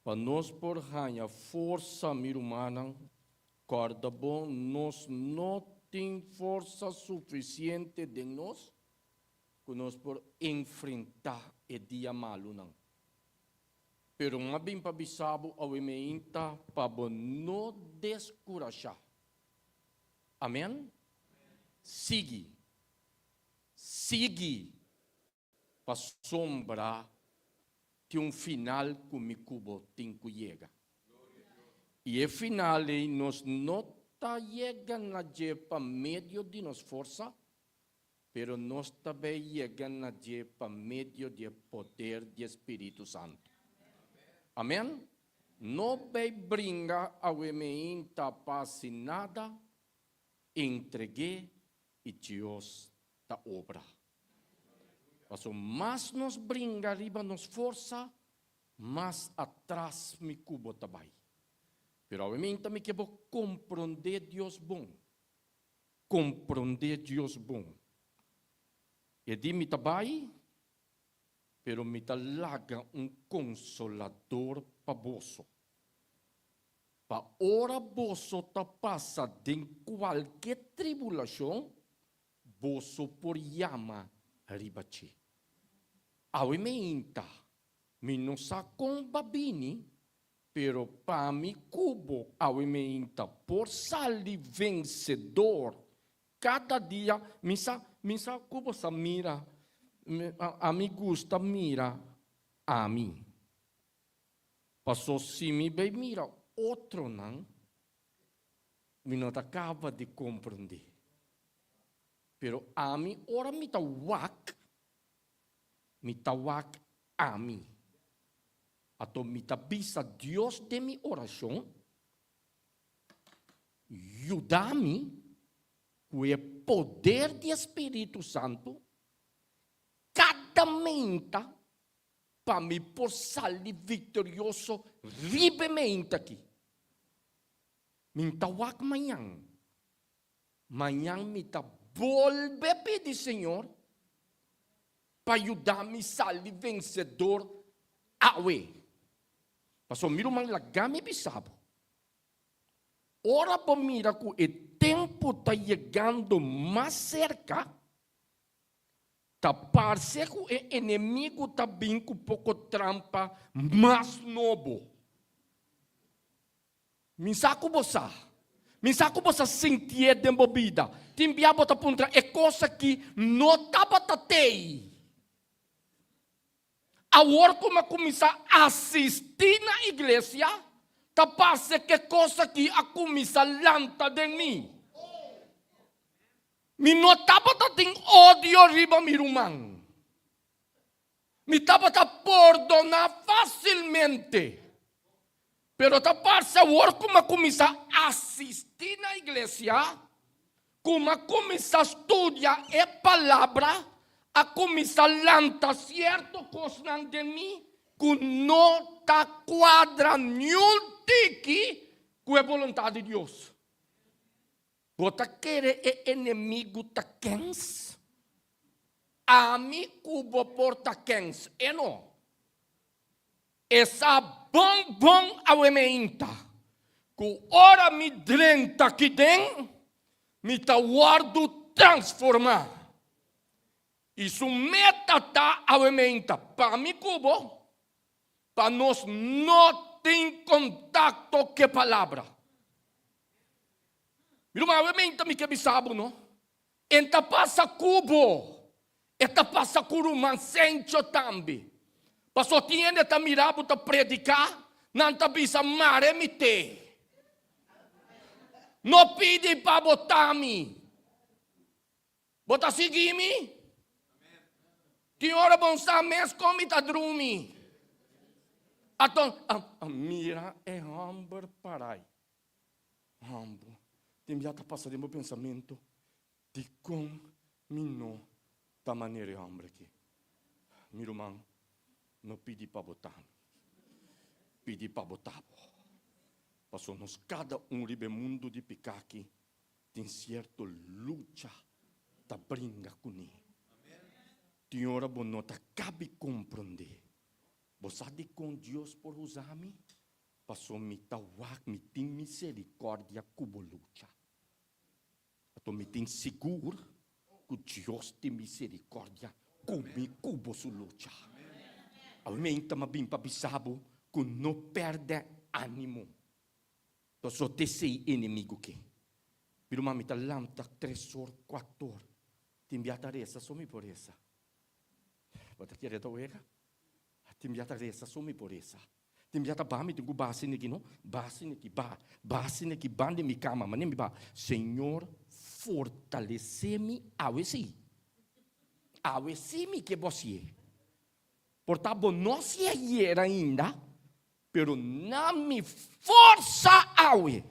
para nós por ganhar força, mi humana, corda bom, nós não temos força suficiente de nós, que nós por enfrentar o dia malo não. Pero nga bem pabisabo a wemeinta para não descorajar. Amém? Sigue. Sigue. Para sombra de final que me cubo tem que chegar. E o final nós não está chegando para meio de nossa força, pero nós também chegamos para meio do poder do Espírito Santo. Amém? Não vai brincar a wemeinta para nada, entreguei e Deus da obra. Mas mais nos brinca arriba nos força, mais atrás me cubo também. Pero a wemeinta me quero compreender Deus bom. Compreender Deus bom. E di mi também, pero me talaga consolador para você. Para ora você ta passa de qualquer tribulação, você por chama ribachi. Awe me inta, me não sa com babini, pero para mi cubo, awe me inta, por salir vencedor, cada dia, me sa cubo sa mira, a mim gusta mira a mim. Passou se me bem mira outro não, me não acaba de compreender. Pero a mim ora me tawak a mim. Ato me tabisa Deus de mi oração, ajuda-me com o poder do Espírito Santo. Cada menta para me por sair vitorioso ribemente aqui. Mintawak manhã. Manhã me tá volve pedir Senhor para ajudar-me a sair vencedor awe. Pastor, miro man lagami bisabo. Ora para mira que o tempo está chegando mais cerca. Tá parece que o inimigo está bem com pouco trampa mais novo. Me saco você sentir de bebida. Tem biabo tá puntra é coisa que não estava tatei. Agora como começar a assistir na igreja, tá parece que coisa que a começar lanta de mim. Me notava que tem ódio riba mi rumang. Me tava a perdonar facilmente. Pero ta parça agora como começa a assistir na igreja, como começa a estudar a palavra, a começar a lançar certo coisa de mim, que não está quadra nenhum tique com a vontade de Deus. Você quer é inimigo taquens? Ami cubo por taquens, e não. Essa bom a wemeinta, que ora me drenta aqui dentro, me tá guardo transformar. Isso meta tá a wemeinta, para mi cubo, para nós não ter contato com a palavra. Lumawementa mi kebisabo no. Enta passa cubo. Enta passa curuman sencho tambi. Paso tiene ta mirabo ta predicar. Nanta bisa mare mite. No pidi pa botami. Bota sigimi. Ti ora bon sa mes komi ta drumi. Aton, mira é hambre parai. Hambre. Tem já tá passando meu pensamento de como mino da maneira hambre aqui. Meu irmão, não pedi para botar. Pedi para botar. Passou nós cada ribe mundo de picar aqui. Tem certo luta da brinca com ele. Tem hora bom não tá cabe compreender. Você sabe com Deus por usar-me? Passou me tawak, me tem misericórdia cubo luta. Então me tem seguro que Deus tem misericórdia comigo cubo su luta. Aumenta ma bim pabisabo que não perde ânimo. Então só te sei inimigo que. Pero mami ta lamta 3 horas, 4 horas. Timbiata resa sumi por essa. Bota querer da uega? Timbiata resa sumi por essa. Timbiata bami tengo base niki no? Base niki bande mi cama, mas nem me ba. Senhor, fortalece-me awesi que você. Portanto, não se era ainda, pero na mi força awe.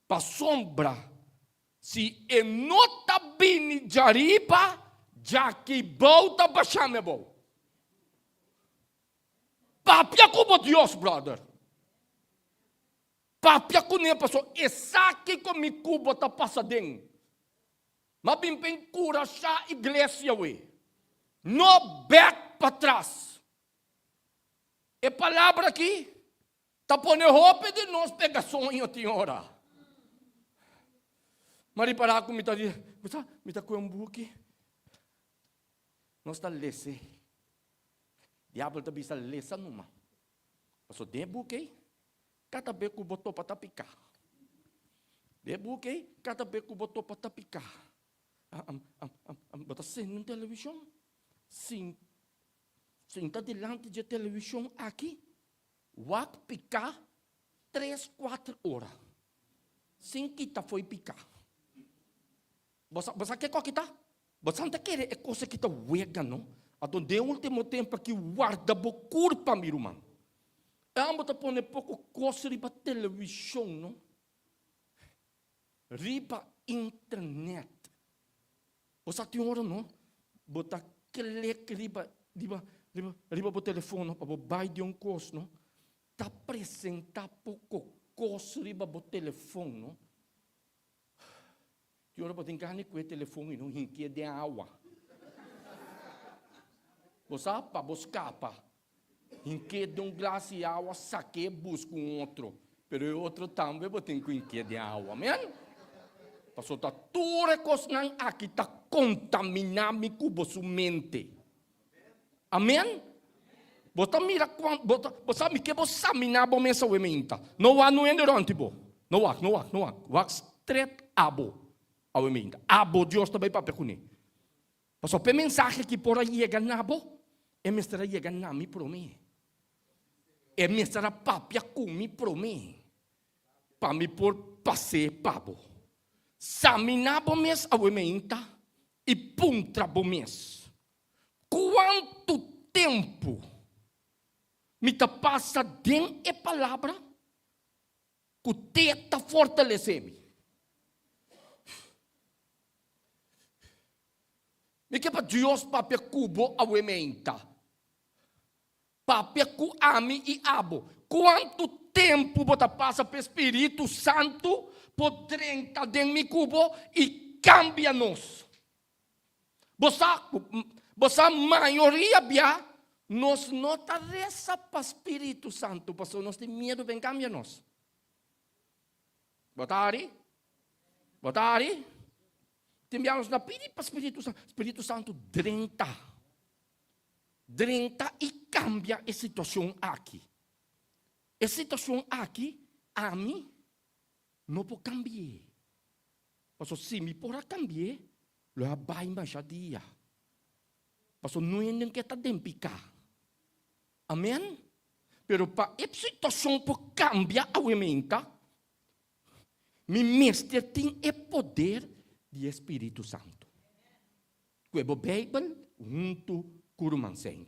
Pa sombra, se enota bini jaripa, já que volta baixame bom. Papia como Deus, brother. Papia com nem passou. Essa que comigo bota passadinho. Mas bem cura sa igreja we. No back para trás. É palavra aqui. Tá pone roupa de nós pega sonho senhora. Mari para com me tá com um buque. Nós tá lesse. Diabo tá bisa lessa numa. Passou de buque. Cada beco botou para tapicar. De buque, cada beco botou para tapicar. Bota sem na televisão. Sim. Senta delante de televisão aqui. Wak picar 3, 4 horas. Sem kita foi picar. Você quer qual que tá? Você não quer é coisa que tá wega, não? Ato de último tempo que guarda bo curpa, meu irmão. Amo tá pone pouco coisa riba televisão, não? Riba internet. Você tem hora, não? Bota clique riba bo telefone para buy de coisa, não? Tá apresentar pouco coisa riba bo telefone, não? Tem hora para enganar com o telefone, não? Hinque de água. Você para buscar para hinque de glass de água, saque busca outro. Pero o outro também botem com hinque de água, amém? Passou tá tudo coisa não aqui tá contaminando com sua mente. Amém? Bota mira quando você me que você examinar bom essa emenda. Não há no endurante bo. Não há. Wak straight abo. A emenda. Abo Deus também para pecune. Passou pe mensagem que por aí chega na bo. É mestra chega na mi pro mim. É mestra papia comi pro mim. Para me por passe pabo. Examinar bom mes a emenda e puntra bom mes. Quanto tempo me ta passa dentro a palavra que tenta fortalecer-me. Me que para Deus papia cubo a emenda. Papia cu ami e abo. Quanto tempo você passa para o Espírito Santo por 30 dentro me cubo e cambia nós. Você maioria bia nós não tá reza para o Espírito Santo, porque nós temos medo de cambiar nós. Botari? Temos na pedir para o Espírito Santo 30 e cambia a situação aqui. A situação aqui, a mim, não pode cambiar. Porque se me pode cambiar, eu vai mais a dia. Porque não é nem que está dentro picar. Amém? Pero para a situação pode cambiar a emenda, Mi mestre tem o poder do Espírito Santo. Quebo Bíblia junto com o mansenho.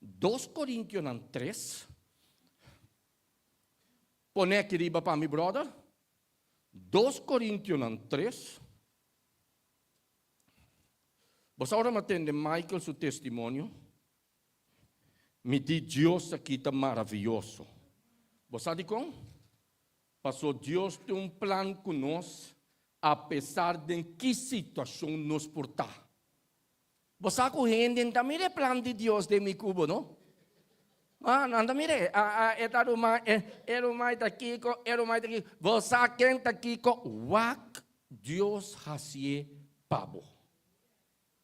2 Coríntios 3. Põe aqui riba para mi brother. 2 Coríntios 3. Você agora me atende Michael seu testemunho. Me diz Deus aqui está maravilhoso. Você sabe como? Passou Deus tem um plano conosco, apesar de que situação nos portar. Você correndo também é plano de Deus de mi cubo, não? Anda mire, era mais daqui, era mais daqui. Você quem está aqui com wak Deus hasie pabo.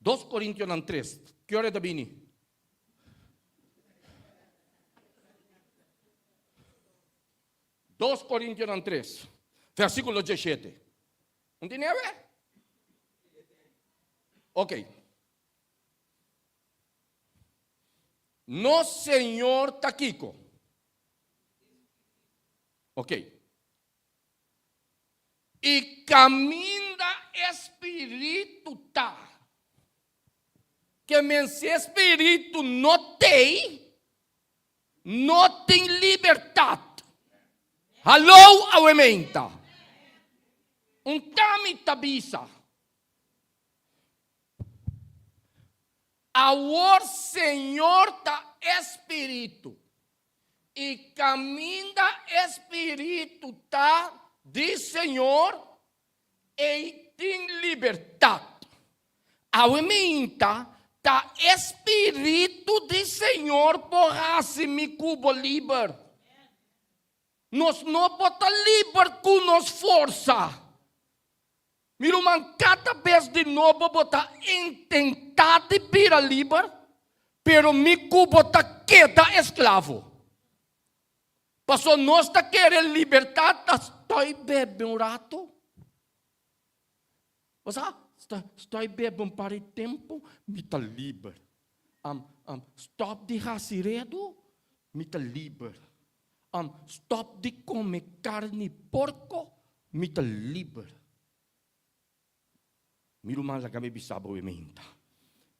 2 Coríntios 3. Que hora é da bini? Dos Coríntios 3, versículo 17. Entendeu? Ok. No Senhor Taquico. Ok. E caminha Espírito tá. Que esse Espírito não tem liberdade. Alô, auementa. Tami tabisa. Ao Senhor da Espírito. E caminha Espírito tá de Senhor e tem liberdade. Auementa da Espírito de Senhor porra-se me cubo livre. Nós não podemos livre com nos força. Miro man cada vez de novo bota tentar de vir livre, pero mi cubo tá queda escravo. Passou nós tá querendo liberdade, estou bebendo um rato. Você estou bebendo para o tempo, me tá livre. Stop de raciredo, me tá livre. Stop de comer carne porco, me tá livre. Miro mais a cabeça boementa.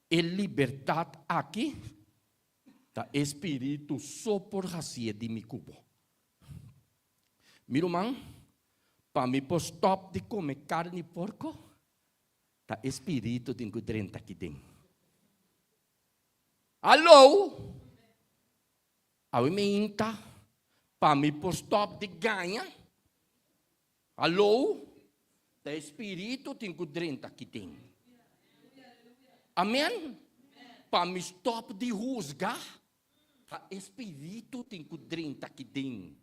E liberdade aqui, da espírito só por racia de mi cubo. Miro man, para me pôr stop de comer carne porco, da espírito de encontrar aqui dentro. Alô? Boementa. Para me pôr stop de ganha. Alô? Da espírito tem que drenta aqui dentro. Amém? Para me stop de rusgar. Da espírito tem que drenta aqui dentro.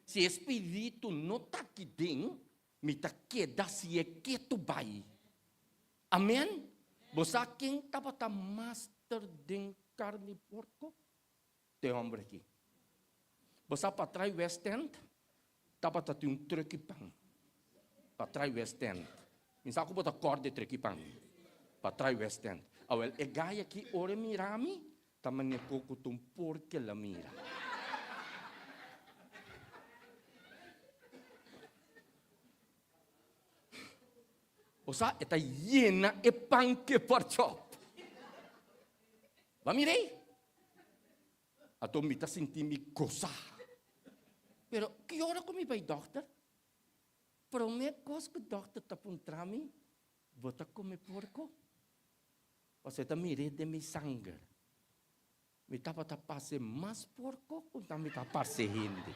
Se espírito não está aqui dentro, me está queda se é que tu vai. Amém? Você quem estava tá master de carne porco? Tem homem aqui. Você para trás West End, estava tá um truque pão. Para trás West End. Minsa ko bota corda truque pão. Para trás West End. Awel, e gaya aqui ore mirami, taman ne coco tum porque la mira. Osa está llena e panque por chop. Va mirei? A tu me está sentindo coça. Pero que hora comi vai doctor? Pero me coisa que o doctor está para mim, bota comer porco. Você está mirando de mi sangue. Me estava a passar mais porco, ou me está passar gente.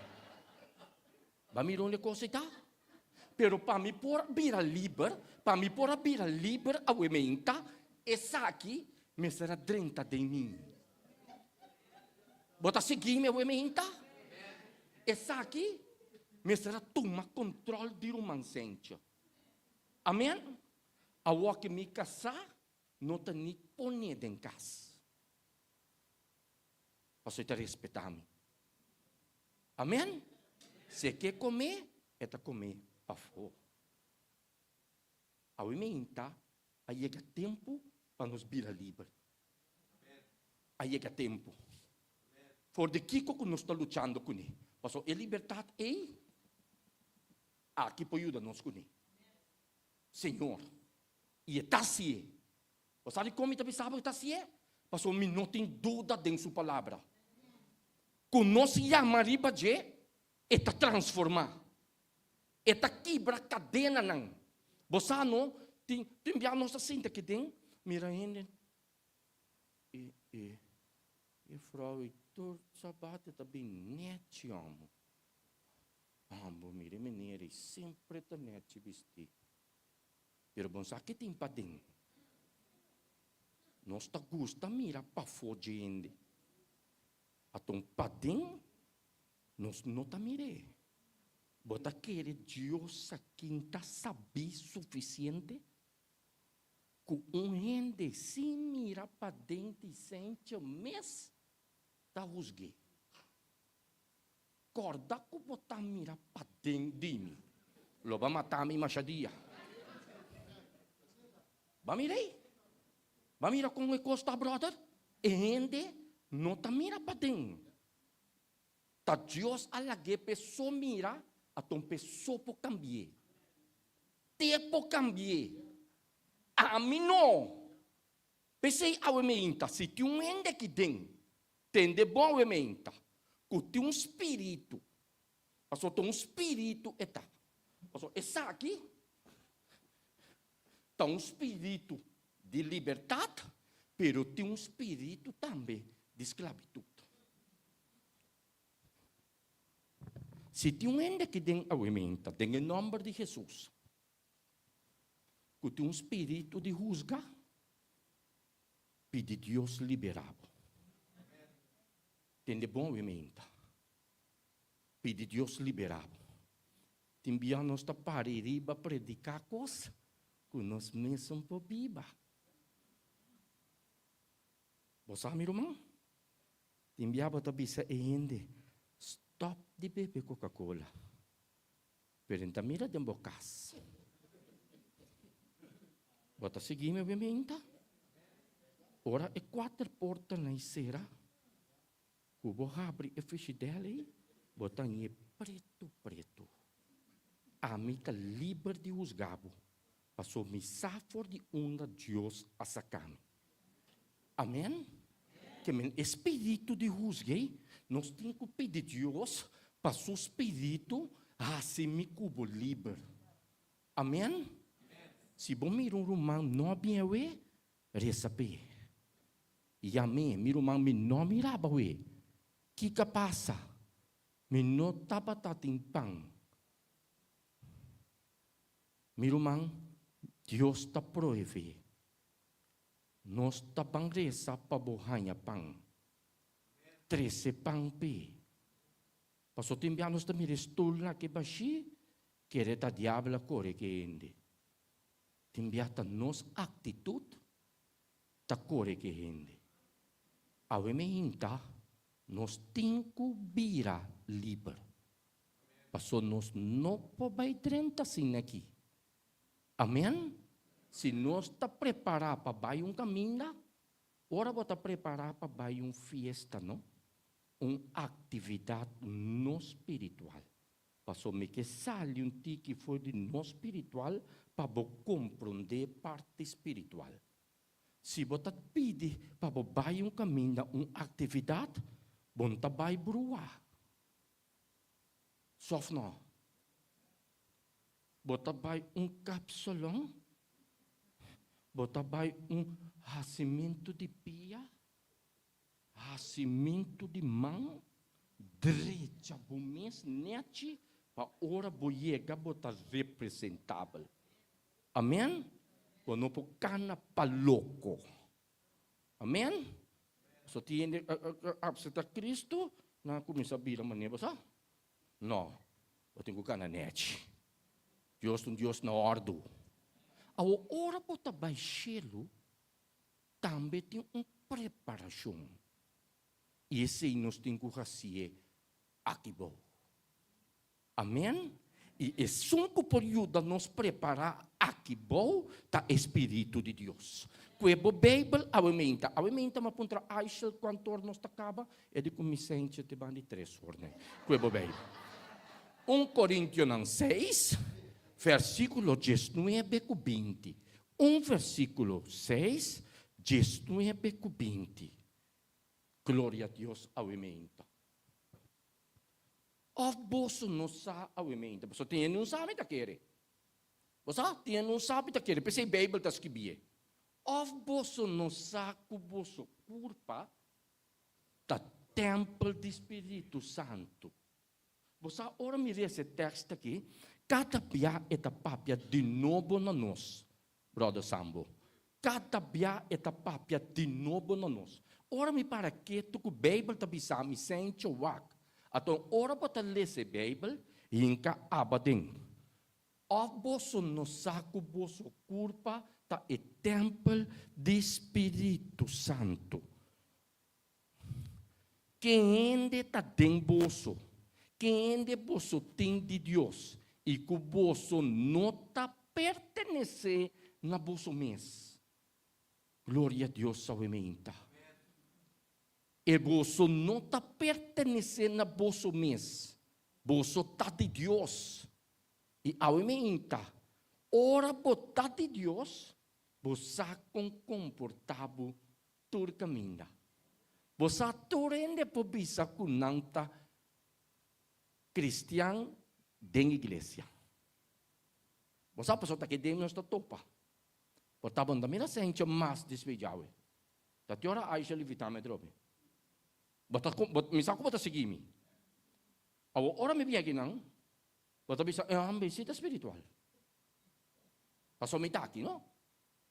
Va mirar onde coisa está? Pero para me pôr vira livre, a aumenta, essa aqui me será 30 de mim. Bota seguir me aumenta. Essa aqui me será tomar controle de romancente. Amém? A hora que me casar, não tem nem poner em casa. Você está respeitando. Amém? Se quer comer, é para comer para fora. A aumenta, aí chega tempo para nos virar livre. Aí chega tempo. For de Kiko que nós estamos lutando com ele. Passou a liberdade é Aqui pode ajudar-nos com ele. Senhor, e está assim. Você sabe como está pensando que está assim? Pastor, me não tem dúvida dentro da sua palavra. Conosco Mariba de está transformar. Está quebra cadena não. Você não tem enviar nossa cinta que tem. Mira ainda. E frau, todo sabate está bem nete, amo. Amo, mire, menina, sempre está nete vestir. Pero bom, sabe que tem para dentro? Nós está gosta mira para fora de Então, para dentro, nós não está mire. Bota querer Deus aqui está saber suficiente com gente se mira para dentro e sente o mês da rusgue. Corda que botar mira para dentro de mim. Lo vai matar me machadia. Vai mirei. Vai mira com o costa brother. E gente não tá mira para dentro. Tá Deus alague pessoa mira, a tua pessoa pode cambiar. Tempo cambiar. A mim não. Pensei a emenda, se tem um ende que tem de bom emenda, que tem um espírito. Passou tem um espírito eta. Passou essa aqui. Tem um espírito de liberdade, pero tem um espírito também de esclavitud. Se tem um ende que tem a emenda, tem o nome de Jesus. Que tem um espírito de juzgar, pede Deus liberado. Tem de bom emenda. Pede Deus liberado. Tem que nós para riba predicar coisa que nós mesmos por biba. Você meu irmão? Tem que botar bisa ende. Stop de beber Coca-Cola. Perenta mira de bocas. Bota seguir meu emenda. Ora é 4 portas na cera. Cubo abre e feche dela e bota em preto. A mica livre de juzgabo. Passou me safor de onda Deus a sacame. Amém? Que o espírito de juzguei, nós temos que pedir Deus para o espírito a se me cubo livre. Amém? Se bom mir romano não bem we, receber. E amém, mir romano me não mirava we. Que passa? Me não tava timpang. Mir romano, Deus está proive. Nós está pangresa para borranha pang. 13 pang pe. Passou tempo nós está me restul na que baixi, que era da diabla corre que ende. Timbiata nos atitude ta corre que ende. Awe me inta nos tinco bira livre. Passou nos não pobai 30 assim aqui. Amém? Se nós está preparado para vai caminho, ora vou estar preparado para vai fiesta, não? Atividade não espiritual. Passou me que sale que foi de não espiritual para compreender parte espiritual. Se você pede para vai caminho, atividade, você vai brua. Sofno. Você vai capsulão. Você vai racimento de pia. Racimento de mão. Direita, bumes, nete. Para ora boiega, botar representável. Amém? Quando por cana para louco. Amém? So tiene absenta Cristo, na começa a vir a maneira, sabe? Não. Eu tenho que cana nete. Deus na ordem. A hora para baixá-lo, também tem uma preparação. E esse nós temos que fazer aqui bom. Amém? E é só que por ajuda nos preparar aqui bom, tá Espírito de Deus. Quando a Bíblia aumenta, mas contra Aisha, quando nós acaba, é de comissão de 3 horas. Quando a Bíblia. 1 Corintios 6, versículo 19 com 20. 1 versículo 6, 19 com 20. Glória a Deus, aumenta. Of boso não sabe aumenta. Você tem não sabe da querer. Você tem não sabe da querer. Pensei Bíblia está escrevendo. Of boso não sabe que boso culpa da templo do Espírito Santo. Você ora me esse texto aqui. Cada dia é papia de novo na nós, brother Sambo. Cada dia é papia de novo na nós. Ora me para que tu que Bíblia está bisando me sente o wak. Então ora para ler a Bíblia e inca abading. Of boso no saco boso culpa ta e templo do Espírito Santo. Quem ende ta den boso, quem ende boso tem de Deus e que o boso não ta pertenece na boso mês. Glória a Deus aumenta. E boso não ta pertenece na boso mês. Boso ta de Deus. E aumenta. Ora botar de Deus, você com comportado tur caminha. Você turende por bisa kunanta cristiano den igreja. Você passou tá que dem nós topa. Bota banda mira sente mais despejawe. Da tiora aisha livitame drobe. Bota misa ko bota seguimi. Awo ora me biagi nang. Bota bisa ambisita espiritual. Paso mitaki, no?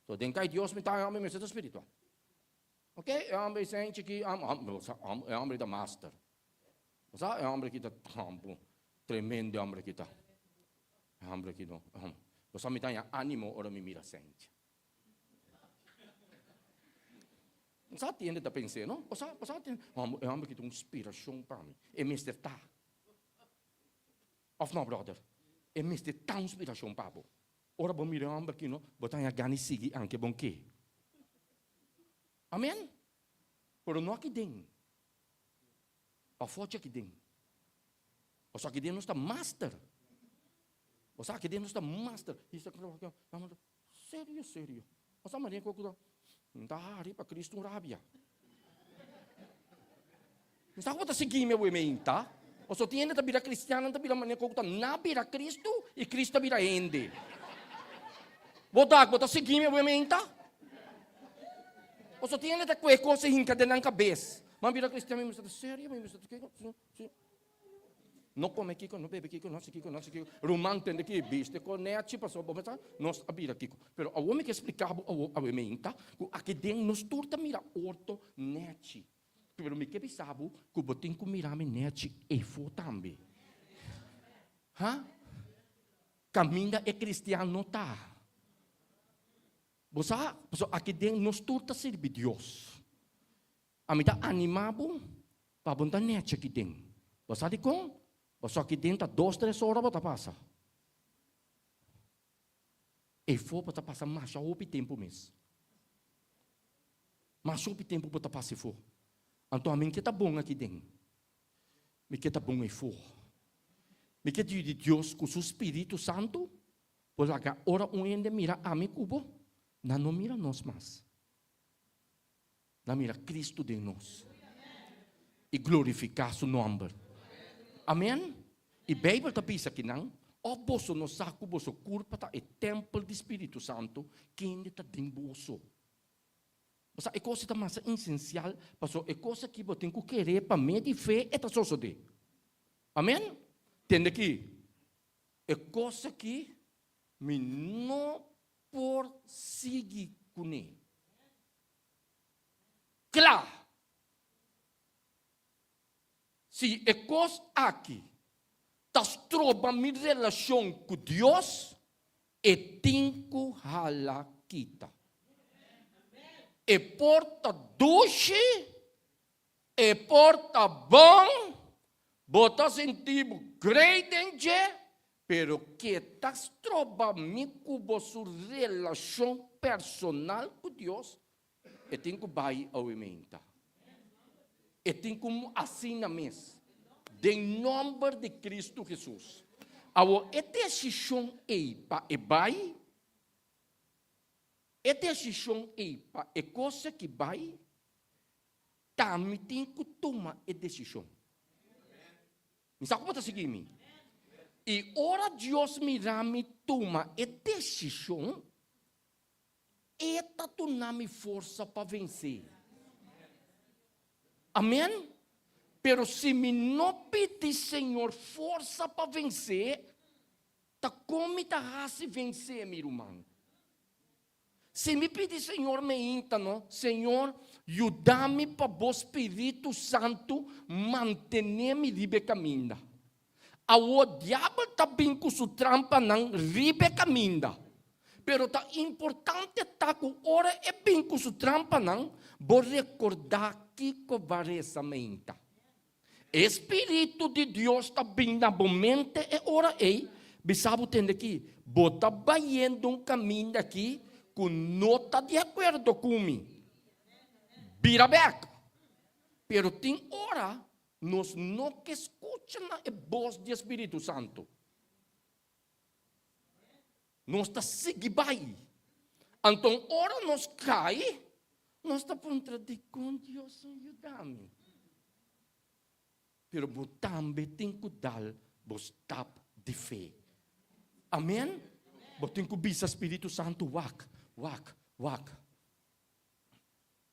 So den kai Dios mitaki ambisita espiritual. Okay? Ambisente que ambe da master. Você é homem que está tremendo homem que está. É homem que não. Você me dá ânimo ora me mira sente. Você entende da pensar, não? Você tem é homem que tem inspiração para mim. É Mr. Ta. Of no brother. É Mr. Ta inspiração para você. Ora bom mira homem que não, botar a gani seguir anche bom que. Amém? Pero não aqui dentro. A foto aqui dentro. O só aqui dentro está master. O só aqui dentro está master. Isso aqui sério. O só marinha coco não tá hari para Cristo rabia. Não está como tá seguir meu irmão, tá? O só tinha tá vira cristiano, tá vira marinha coco tá na vira Cristo e Cristo vira ende. Botar seguir meu irmão, tá? O só tinha tá com coisa hinca dentro da cabeça. Mas vira cristiano, mas está sério, mas está que não come Kiko, não bebe Kiko, não se Kiko. Romano tem que viste, com nete passou bom, mas nós abira Kiko. Pero o homem que explicava ao ementa, que aqui dentro nós turta mira orto nete. Pero me que pensava que o botinho que mira me nete e for também. Hã? Caminha é cristiano não tá. Você, aqui dentro nós turta serve Deus. A mim tá animado para botar nete aqui dentro. Você de com? Você aqui dentro 2, 3 horas para passar. E for para passar mais o tempo mesmo. Mais o tempo para passar for. Então a mim que tá bom aqui dentro. Me que tá bom e for. Me que de Deus com o Espírito Santo, por lá ora onde mira a mim cubo, não mira nós mais. Não mira Cristo de nós. E glorificar seu nome. Amém? E a Bíblia está pensa que não. O bolso no saco, o bolso culpa tá é templo do Espírito Santo, que ainda está dentro do bolso. Mas é coisa que mais essencial, porque é coisa que você tem que querer para mim de fé é só isso de. Amém? Entende aqui? É coisa que me não por seguir com ele. Claro. Se é coisa aqui, tas troba minha relação com Deus, e tenho hala kita. E porta doce, e porta bom, bota sentido grande, pero que tas troba minha com sua relação personal com Deus, e tenho que vai aumentar. E tem como assim na mesa. Em nome de Cristo Jesus. Awo é decisão para e vai. É decisão para é coisa que vai. Também tem que tomar a decisão. Me sabe como seguir me? E ora Deus me toma a decisão. Eta tu nami força para vencer. Amém? Pero se me não pedir, Senhor, força para vencer, tá como tá se vencer, meu irmão? Se me pedir, Senhor, me inta, não? Senhor, ajuda-me para o Espírito Santo manter-me livre caminho. O diabo está bem com sua trampa, não livre caminho. Pero tá importante tá que ora é bem com sua trampa, não? Vou recordar que covarezamento. Espírito de Deus está bem na momento e ora é. Bisabo tem aqui, bota baiando um caminho aqui que não está de acordo comigo. Vira back. Pero tem hora, nós não que escutam a voz do Espírito Santo. Nós está seguindo bem. Então, ora nós cai, nós está contradicando Deus ajuda-me. Pero também tem que dar o step de fé. Amém? Você tem que ver o Espírito Santo wak.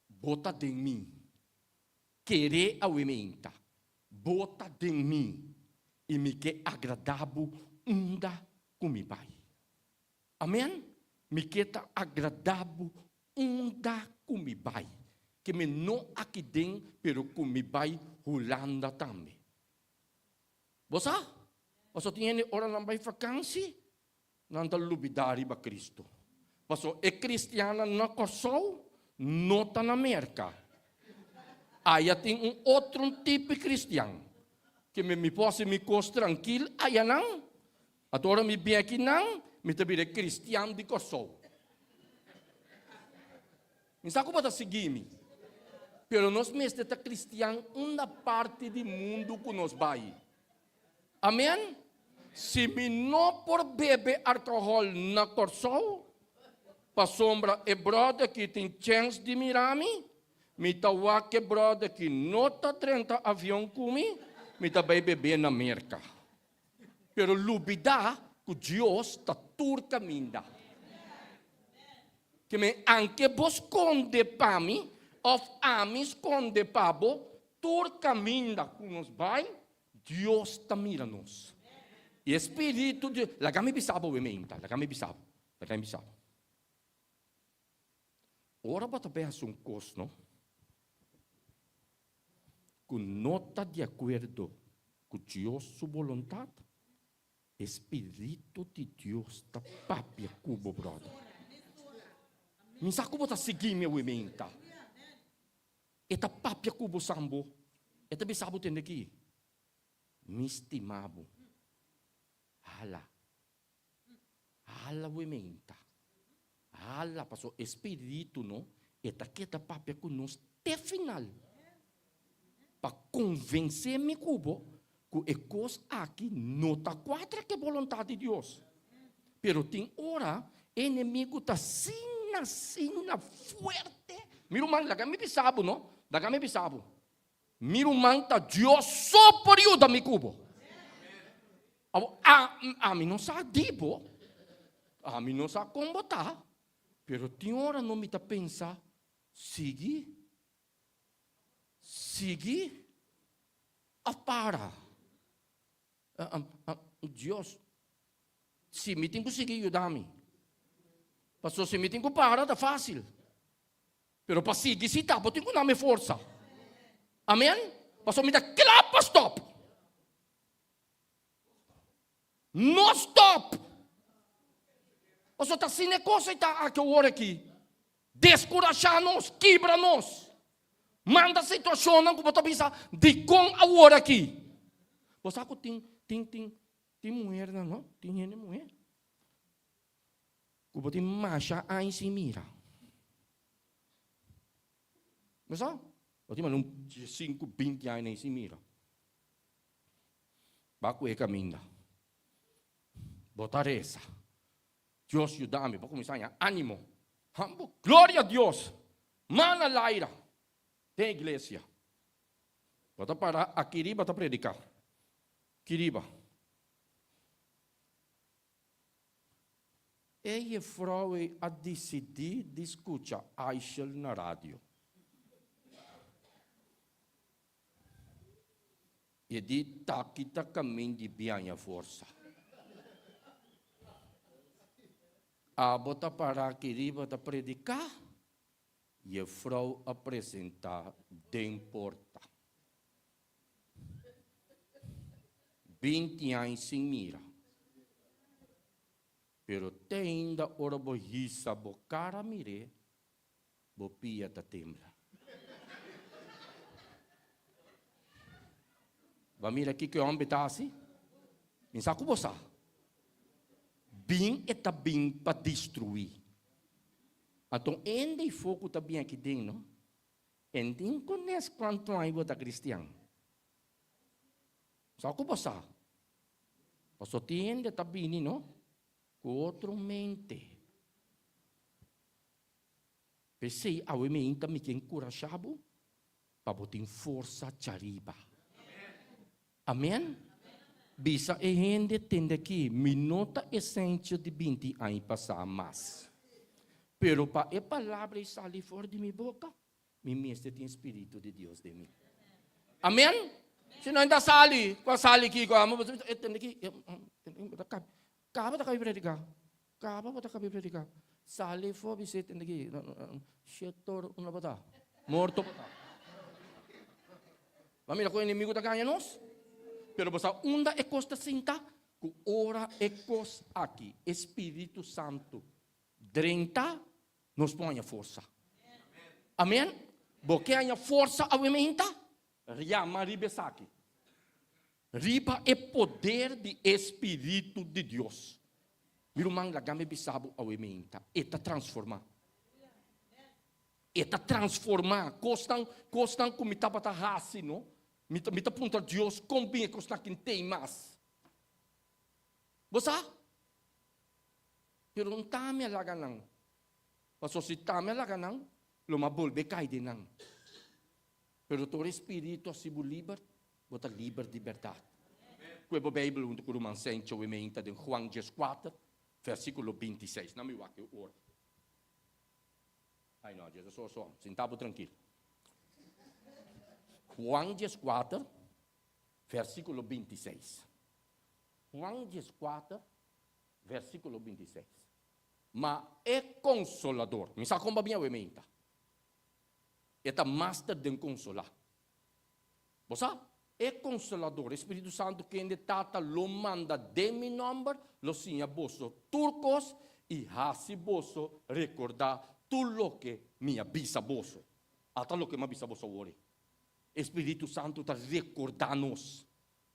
Bota de mim. Querer aumenta. Bota de mim. E me que agradável unda com meu pai. Amém? Me que tá agradável unda com meu pai. Que me não aqui dentro, pero com meu pai Holanda também. Você? Você tem hora na vai vacância? Nanda lubidari ba Cristo. Paso é cristiana na Kosovo, não está na América. Aí tem outro tipo de cristiano. Que me posso me cos tranquilo, aí não. Agora me bem aqui não, me também é cristiano de Kosovo. Não sabe como seguir-me? Pero nós mesmos está cristiano uma parte do mundo que nós vai. Amém? Se me não por beber álcool na Kosovo, para sombra é brother que tem chance de mirar-me, me tawa que brother que não está 30 avião comigo, me também beber na América. Pero lubida que Deus está tur caminho. Que me anche vos conde para mim, of ami esconde para vos, tur caminho que nos vai, Deus está mirando-nos. E Espírito de... Lagami bisabo, wementa. Lagami bisabo. Ora ba tabehas um cos, no? Que não está de acordo com Deus sua vontade, Espírito de Deus está papia cubo, brother. Não sabe como está seguindo meu wementa. Eta papia cubo sambo. Eta bisabo tem aqui. Me estimavo. Hala wementa. Hala passou espírito no eta kita papia conosco até final. Para convencer me cubo que a coisa aqui não está quatro que é vontade de Deus. Pero tem hora inimigo está sina forte. Miro man lagami bisabo no? Lagami bisabo. Miro man tá Deus só por ajuda me cubo. A mim não sabe dibo, a mim não sabe combater, pero tem hora não me tá pensar, sigue, a para. Deus, se me tem que seguir ajudar-me, pastor, se me tem que parar, tá fácil, pero para seguir se tá, eu tenho que dar minha força, amém? Pastor, me dá clap, stop. No stop! Você está sem negócio e está aqui aqui. Descorajar-nos, quebra-nos. Manda a situação que você pensa de com a hora aqui. Você sabe que tem mulher, não? Tem gente mulher. Que você marcha aí se mira. Mas sabe? Você tem 5, 20 anos se mira. Baco é caminho. Bota reza. Dios ayúdame. Vou começar a ânimo. Glória a Deus. Mana laira. Tem igreja. Bota para a Kiriba para predicar. Kiriba. E vrouw a decidir de escutar Aishel na rádio. E de kita caminho de bem a força. A bota para a Kiriba para predicar. E a vrouw apresentar de porta. 20 anos sem mira. Pero tem ainda ora bohisa bo cara mire, bo pia ta tembla. Ba mira aqui que o homem tá assim? Minsa ko bosa. Bing eta bing pa destruir. Então, ende foco tá bem aqui dentro, não? Ende conhece quanto aí bota cristiano. Sa ko bosa. Paso tiende tá bem, não? Com outro mente. Pensei, a mente me que encorajado para botar força chariba. Amém? Bisa e gente tende que minuta essência de 20 anos passar mais. Pero para a palavra sair fora de minha boca, me mestre tem Espírito de Deus de mim. Amém? Se não ainda sali, com a sali aqui, com a mão, tende que, Kaba tak kayo predicar. Kaba ba tak kayo predicar. Sali fo bisit hindi shetor una bata. Morto bata. Mamila ko inimigo ta kanya nos. Pero basta unda e costa sinta ku ora e cos aqui. Espírito Santo. 30 nos põe a força. Amém? Porque a força aumenta. Riama ribesaki. Riba é poder de Espírito de Deus. Miro manga game bisabo awementa. Eta transformar. Eta transformar. Costan kumita bata hasi, no? Mita punta Deus combina costan quem mais. Bosa? Pero não tame alaga nang. Paso si tame alaga nang, lumabulbe kay din nang. Pero todo Espírito se liber. Bota liber de verdade. Quando a Bíblia onde o romano sente o emenda de Juan 4, versículo 26. Não me vá que ora. Ai não, Jesus só, sentado tranquilo. Juan 4, versículo 26. Juan 4, versículo 26. Mas é consolador. Me sabe como bem o emenda? É a master de consolar. Você sabe? É consolador. Espírito Santo que ainda tata lo manda de mi nombre, lo sinha boso turcos e hasi boso recordar tudo lo que minha bisa boso. Até lo que minha bisa boso ore. Espírito Santo está recordando-nos.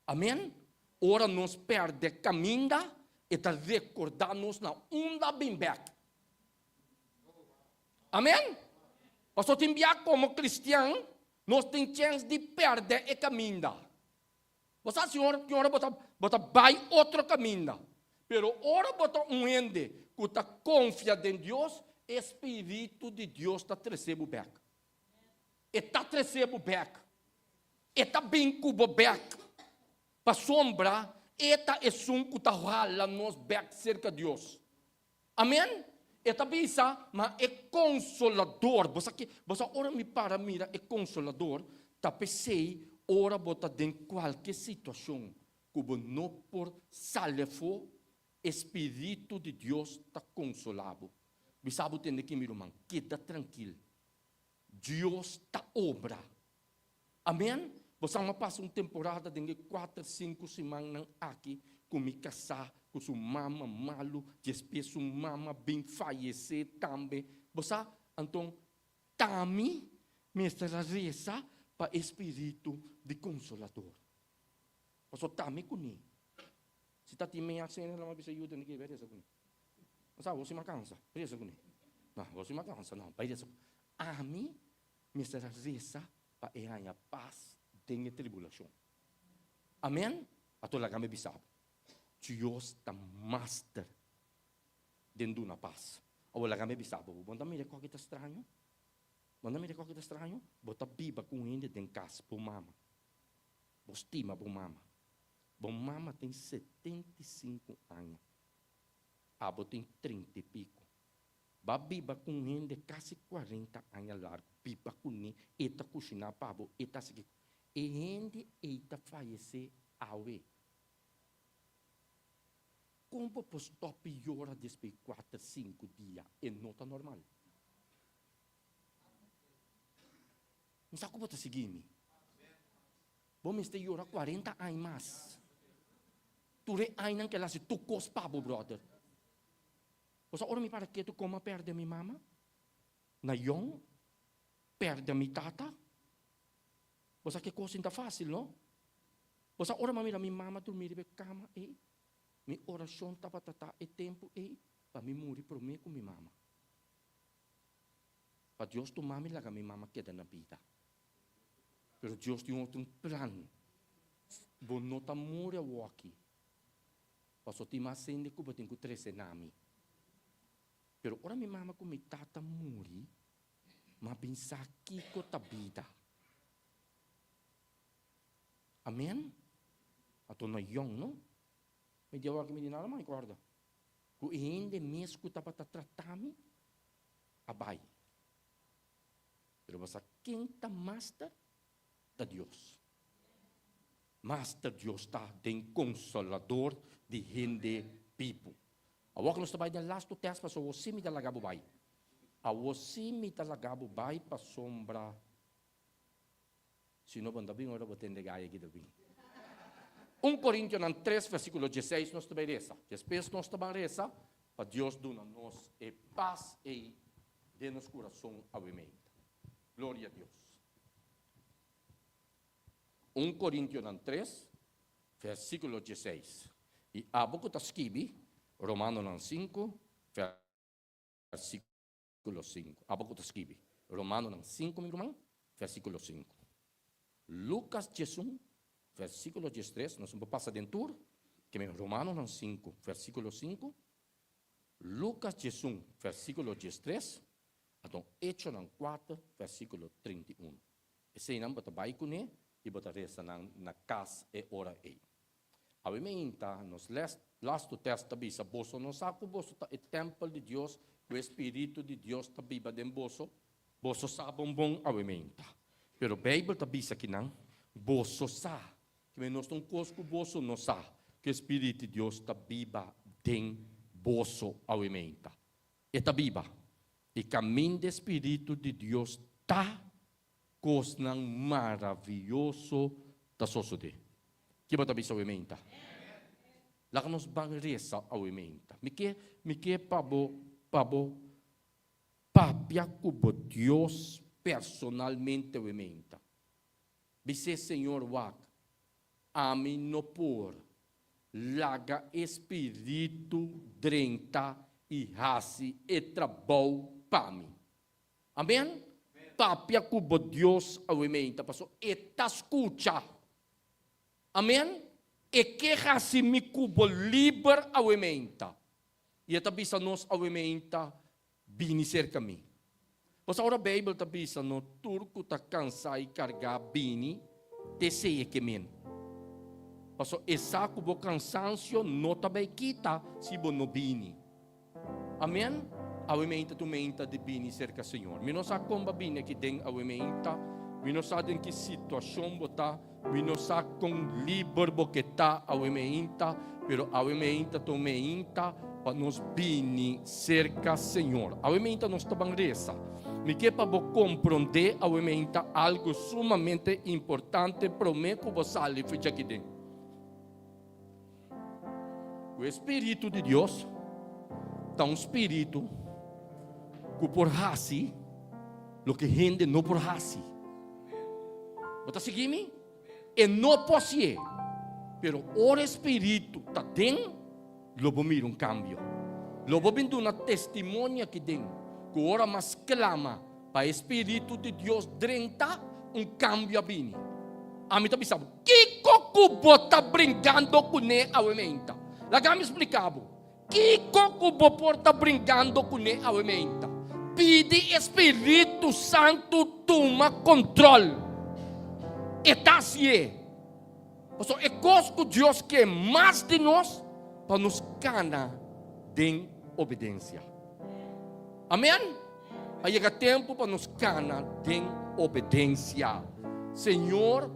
Amém? Ora nos perde caminho e está recordando-nos na onda bem back. Amém? Pastor Timbiak como cristiano, nós temos chance de perder o caminho. Você, senhor, que ora bota vai outro caminho. Pero ora bota ende que está confia em Deus, Espírito de Deus está trazendo back. Está trazendo back. Está bem cubo back. Para sombra, eta é que está rala nos back cerca de Deus. Amém? Eta bisa, mas é consolador. Você ora me para mira, é consolador. Tapi sei, ora bota em qualquer situação, como não por salefo, Espírito de Deus está consolado. Bisabo tem que me irmão, queda tranquilo. Deus está obra. Amém? Você não passa uma temporada de 4, 5 semanas aqui, com me casar, com sua mama malo, depois sua mama bem falecer também. Você, então, também, mestre reza para Espírito de Consolador. Você também com ele. Se está timendo assim, ela vai precisar ajuda, ninguém vai reza com ele. Você não cansa, reza com ele. Não, você não cansa, não, vai reza com ele. A mim, mestre reza para ganhar paz, tem tribulação. Amém? Ato lá kami bisab. Dios ta master dentro na paz. Wala kami bisabo. Banda mi ko kita estranho. Banda mi ko kita estranho. Bota biba com ele den casa por mama. Bostima por mama. Bom mama tem 75 anos. Abo tem 30 e pico. Babiba com ele quase 40 anos largo. Biba com ele. Eta cozinhar pabo. Eta seguir. E ele eta falecer awe. Como posso piora desde 4, 5 dias e não está normal? Não sabe como está seguindo? Vamos ter hora 40 anos mais. Tu re anos que ela se tu cospabo, brother. Você ora me para que tu coma perde minha mama? Na yong? Perde minha tata? Você que coisa não fácil, não? Você ora minha mama dormir de cama, minha oração estava tata e tempo para me morrer por mim com minha mama. Para Deus tu mami laga minha mama queda na vida. Pero Deus tem um plano. Vou não tá morrer aqui. Passou te mais sende que botem com 13 nami. Pero ora minha mama com minha tata morrer, mas pensar aqui com a vida. Amém? Ato na yong, não? May diawag kami dinala, mga ikorda. Kung hindi mes ko tapat tratami, abay. Pero basta quinta master da Dios. Master Dios ta den consolador de hindi people. Awak nos tabay ng last to test pa so wasimi talaga bubay. Awasimi talaga bubay pa sombra. Sino ba dabing ora ba tendegaya gidabing? 1 Coríntios 3, versículo 16, nós também reza. Depois nós também reza, para Deus dona-nos paz e de-nos coração avimenta. Glória a Deus. 1 Coríntios 3, versículo 16. E abo ko taskibi, Romano 5, versículo 5. Abo ko taskibi, Romano 5, meu irmão, versículo 5. Lucas 11, versículo 13, nós vamos passar dentro, que é Romanos 5, versículo 5, Lucas 11, versículo 13, então Hechos 4, versículo 31. Esse aí não bota vai com ele e bota resta na casa e hora aí. A mementa nos last to test tabi sa boso no saco boso ta e templo de Deus, o Espírito de Deus tabi ba den boso sabon bom a mementa. Pero Bible tabi sa kinang boso sa que nós não cosco boso no sa que Espírito de Deus tabiba den boso a mementa. E tabiba e caminho do Espírito de Deus tá cosnang maravilhoso ta sosode. Que bota bisa mementa. Lá nos bangresa a mementa. Me que pabo papia cubo Deus personalmente mementa. Bise Senhor wak amin no por laga espírito drenta e hasi e trabau pami. Amém? Papia cubo Deus a mementa. Paso eta escucha. Amém? E que hasi mi cubo liber a mementa. E eta bisa nos a mementa bini cerca mi. Pois agora a Bíblia está dizendo, no turco está cansado e carregar bini, te sei que men. Pois essa cubo cansancio não está bem quita se bo no bini. Amém? A mementa tu menta de bini cerca Senhor. Mi não sabe como bini que tem a mementa, mi não sabe em que situação botar, mi não sabe com liber bo que tá a mementa, pero a mementa tu menta para nos bini cerca Senhor. A mementa nos está bangresa. Me que para compreender a mementa algo sumamente importante para mim que você ali fica aqui dentro. O Espírito de Deus está um Espírito que por hasi, o que gente não por hasi. Você segue-me? E não pode, pero o Espírito está dentro, logo mira cambio. Logo vindo uma testemunha aqui dentro. Que ora mas clama para o Espírito de Deus drenta cambio a bini. A mim também sabe, que cocubo está brincando com ele a mementa. Lagami explicavo. Kiko kubo porta brincando com ne awementa. Pide Espírito Santo toma controle. Eta assim. Então, é coisa Deus quer mais de nós para nos cana de obediência. Amém? Aí chega tempo para nos cana de obediência. Senhor,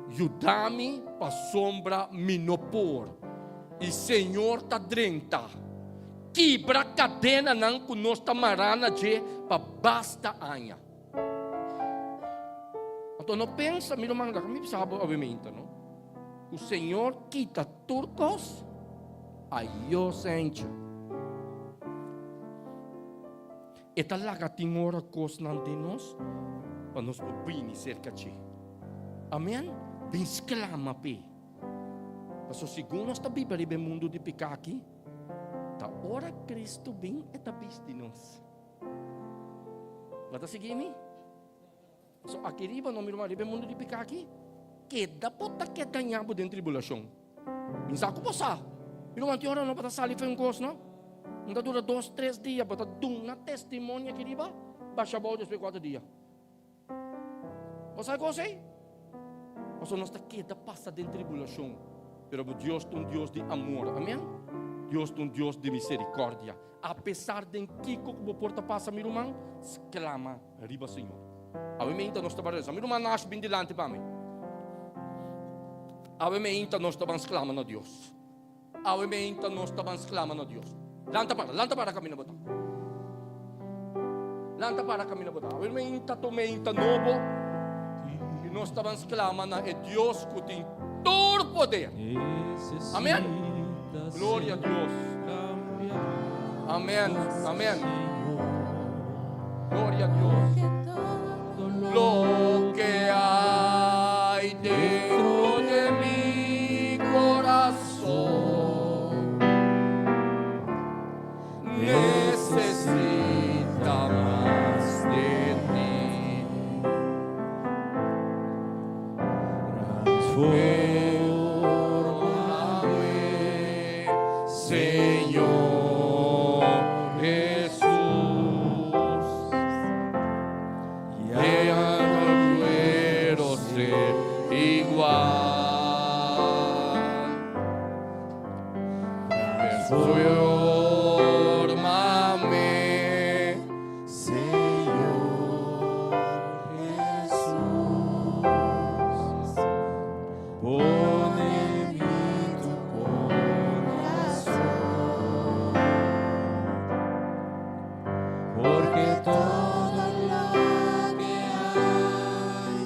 ajuda-me para sombra minopor. E Senhor tá drenta. Quebra cadena não que nós tá marana de para basta anha. Então não pensa, meu irmão, kami sabe obviamente, não? O Senhor quita turcos, aí eu sente. E talaga tingora kos nanti nós para nos popini cerca de. Amém? Bem exclama pe. Paso segundo nós tá bíblia bem mundo de picaki, tá ora Cristo bem etabis de nós. Lata seguimi? So aqui riba no meu bem mundo de picaki, que dá pota que ganhabo de tribulação. Minsa ko posa. Meu irmão, ora não para sair foi cos, não? Não dura 2, 3 dias para dar testemunha que riba, baixa balde por 4 dias. Você gostei? Paso nós tá que dá passa de tribulação. Pero Deus é Deus de amor, amém? Deus é Deus de misericórdia. Apesar de que como porta passa, meu irmão, exclama, riba Senhor. Amém, nós estamos meu irmão, nasce bem delante para mim. Amém, nós estamos exclamando a Deus. Amém, nós estamos exclamando a Deus. Lanta para kami na bota. Lanta para kami na bota. Amém, tomenta novo. E nós estamos exclamando a Deus que tem todo poder. Amém? Glória a Deus. Amém. Amém. Glória a Deus. Lo que hay dentro de mi corazón necesita más de ti. Señor Jesús, ya no quiero ser igual. Transfórmame, Señor Jesús, pon en mí tu corazón, porque todo lo que hay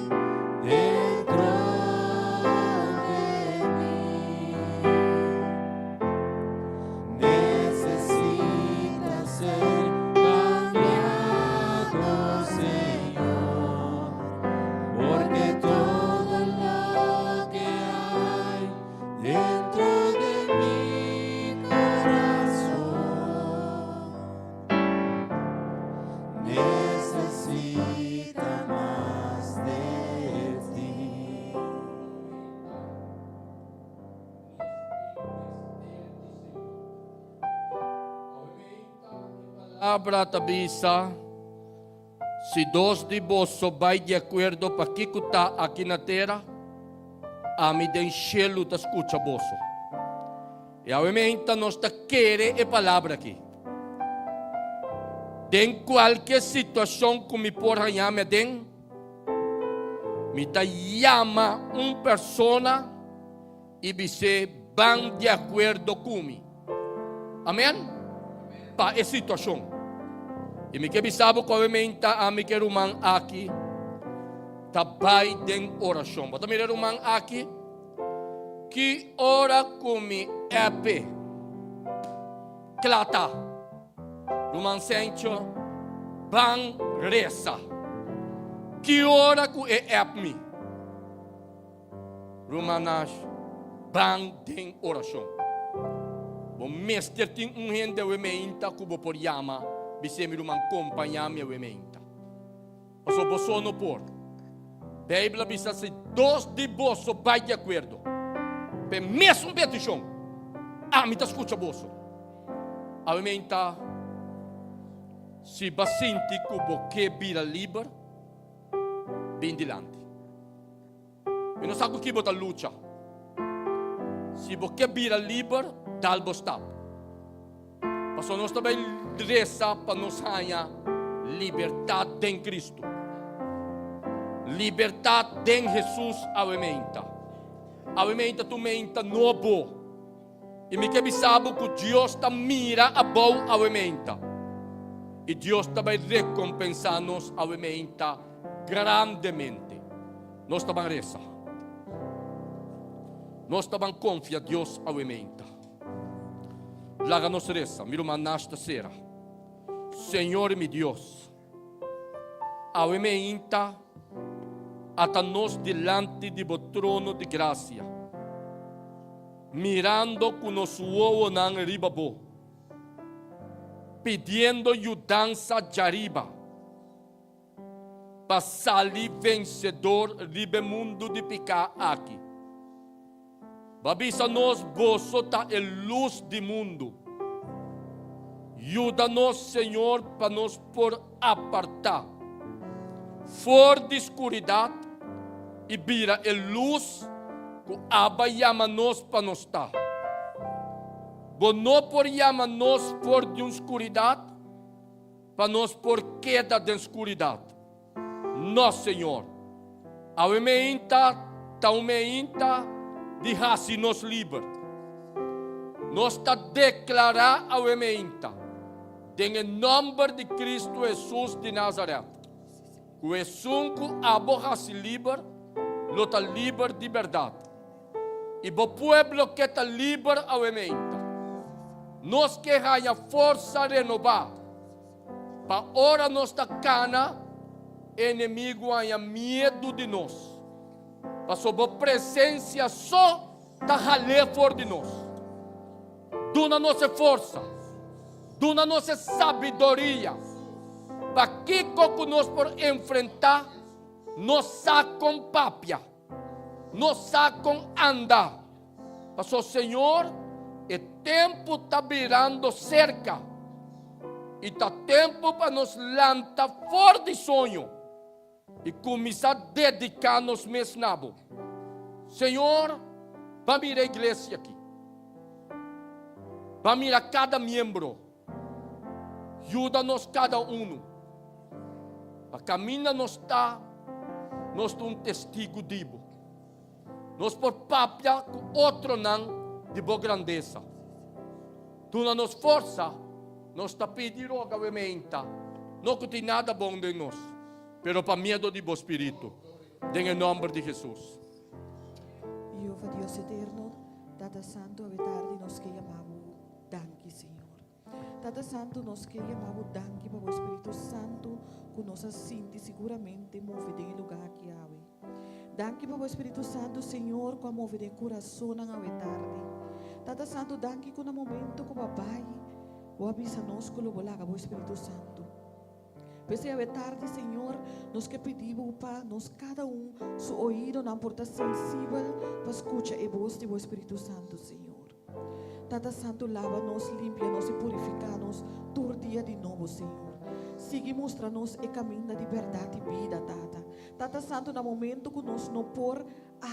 dentro de mí necesita ser cambiado, Señor, porque todo lo que hay dentro de mi corazón necesita más de ti. Abra tabisa, se dos de vós vai de acordo para que está aqui na terra, a me deixá-lo da escuta vosso. E obviamente nós está querer a palavra aqui. Em qualquer situação que me porra llame den, me ta llama persona e você van de acordo comigo. Amém? Para a situação. E me quebisabo que obviamente a me quero man aqui, tabay den oração. Bota me quero man aqui, que ora comi epe, clata, ruman sencho, ban resa, que ora ku e epmi, rumanas, ban den oração. Bom mestre tem gente o ementa kubo por yama, bise mi rumang companhia-me o ementa. O so bosono por. Bíblia bisa se dos de vós vai de acordo. Pe mesmo petição. me tá escuta bolso. Aumenta se basinti que você vira livre, bem dilante. Eu não sabe o que botar luta. Se você vira livre, dá o stop. Mas nós também reza para nos ganhar liberdade em Cristo. Liberdade em Jesus aumenta. Aumenta tu mente novo. E me que sabe que Deus está mira a boa aumenta. E Deus também recompensa-nos aumenta grandemente. Nós também reza. Nós também confia Deus aumenta. Laga nos reza, miro manasta sera. Senhor meu Deus, aumenta até nós delante de bo trono de graça, mirando com nosso ovo na ribabo, pedindo ajudança de arriba, para sair vencedor do mundo de picar aqui. Babisa nós, você tá a luz do mundo. Ajuda-nos, Senhor, para nos por apartar fora de escuridão e vira a luz que Abba chama-nos para nós estar. Bo não por chama-nos fora de escuridão para nós por queda de escuridão. Não, Senhor. Aumenta de raça nos livre. Nós está declarar aumenta. Em nome de Cristo Jesus de Nazaré. Que o sunco aborrace livre, lo está livre de verdade. E o povo que está livre aumenta. Nós que ganha força renovada. Para ora nós está cana, inimigo ganha medo de nós. Para sob a presença só está ralé fora de nós. Duna nossa força. Duna nossa sabedoria. Para que nós por enfrentar, nós sacam papia. Nós sacam andar. Mas o Senhor, o tempo está virando cerca. E está tempo para nos lançar fora de sonho. E começar a dedicar-nos mesmo. Senhor, vamos mirar a igreja aqui. Vamos mirar cada membro. Ajuda-nos cada um. A caminha nós está um testigo divo. Nós por papia com outro não de boa grandeza. Tu na nos força, nós está pedindo obviamente, não que tem nada bom de nós, pero para medo de bom espírito, em nome de Jesus. Jehová Dios eterno, Tata Santo, a tarde nos que llamamos Danke, Señor. Tata Santo, nos que llamamos Danke para o Espírito Santo, que nos assiste seguramente move em lugar que há. Danke para o Espírito Santo, Senhor, que move em coração na tarde. Tata Santo, danke que no momento que o papai o avisa nos que lo volaga o Espírito Santo. Pese a tarde, Senhor, nos que pedimos para nos cada su ouvido não porta sensível para escuchar a voz do Espírito Santo, Senhor. Tata Santo, lava-nos, limpia-nos e purifica-nos todo dia de novo, Senhor. Siga e mostra-nos o caminho de verdade e vida, Tata. Tata Santo, no momento que nós não por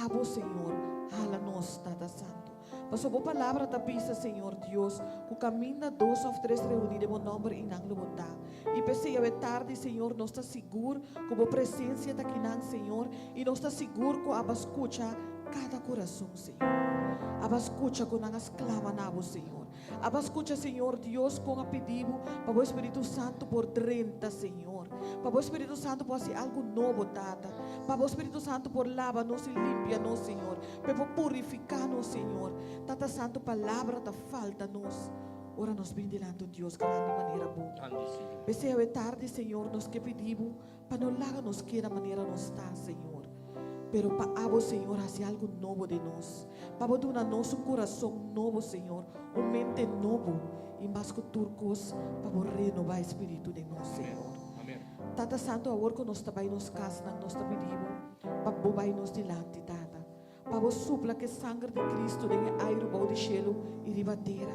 abo, Senhor, hala-nos, Tata Santo. Mas a boa palavra da pisa, Senhor Deus, que caminha 2 ou 3 reunidos em nome e não lo botar. E pensei a tarde, Senhor, nós está seguro com a presença daqui, Senhor, e nós está seguro que a escuta cada coração, Senhor. A escuta com a esclava na Senhor. A escuta, Senhor Deus, com a pedido para o Espírito Santo por 30, Senhor. Para o Espírito Santo por fazer algo novo, Tata. Para o Espírito Santo por lavar-nos e limpar-nos, Senhor. Para purificar-nos, Senhor. Tata Santo, palavra da falta-nos. Ora nos bem delante de Deus, grande maneira boa. Pese a tarde, Senhor, nos que pedimos para não largar-nos que da maneira nos está, Senhor. Pero para abo, Senhor, hacer algo novo de nós. Para dar-nos coração novo, Senhor. Mente novo. E mais que turcos, para renovar o espírito de nós, Senhor. Amém. Tata Santo, agora que nós também nos casamos, nós pedimos para bobar-nos delante, Tata. Para supla que sangue de Cristo de aire bom de cielo e ribatera.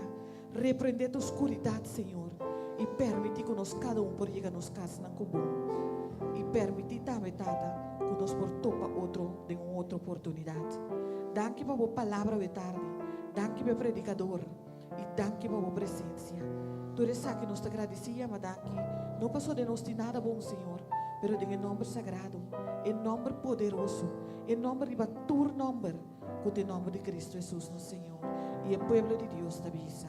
Repreende a oscuridade, Senhor, e permite que nós cada por chegar nos casas na comum. E permite também, Tata, que nós por topa outro de uma outra oportunidade. Danke para a palavra de tarde. Danke para o predicador. E danke para a presença. Tu sabe que nós te agradecemos, mas danke. Não passou de nós de nada bom, Senhor, pero em nome sagrado, em nome poderoso, em nome de batur nome, com o nome de Cristo Jesus, nosso Senhor. E o povo de Deus te avisa.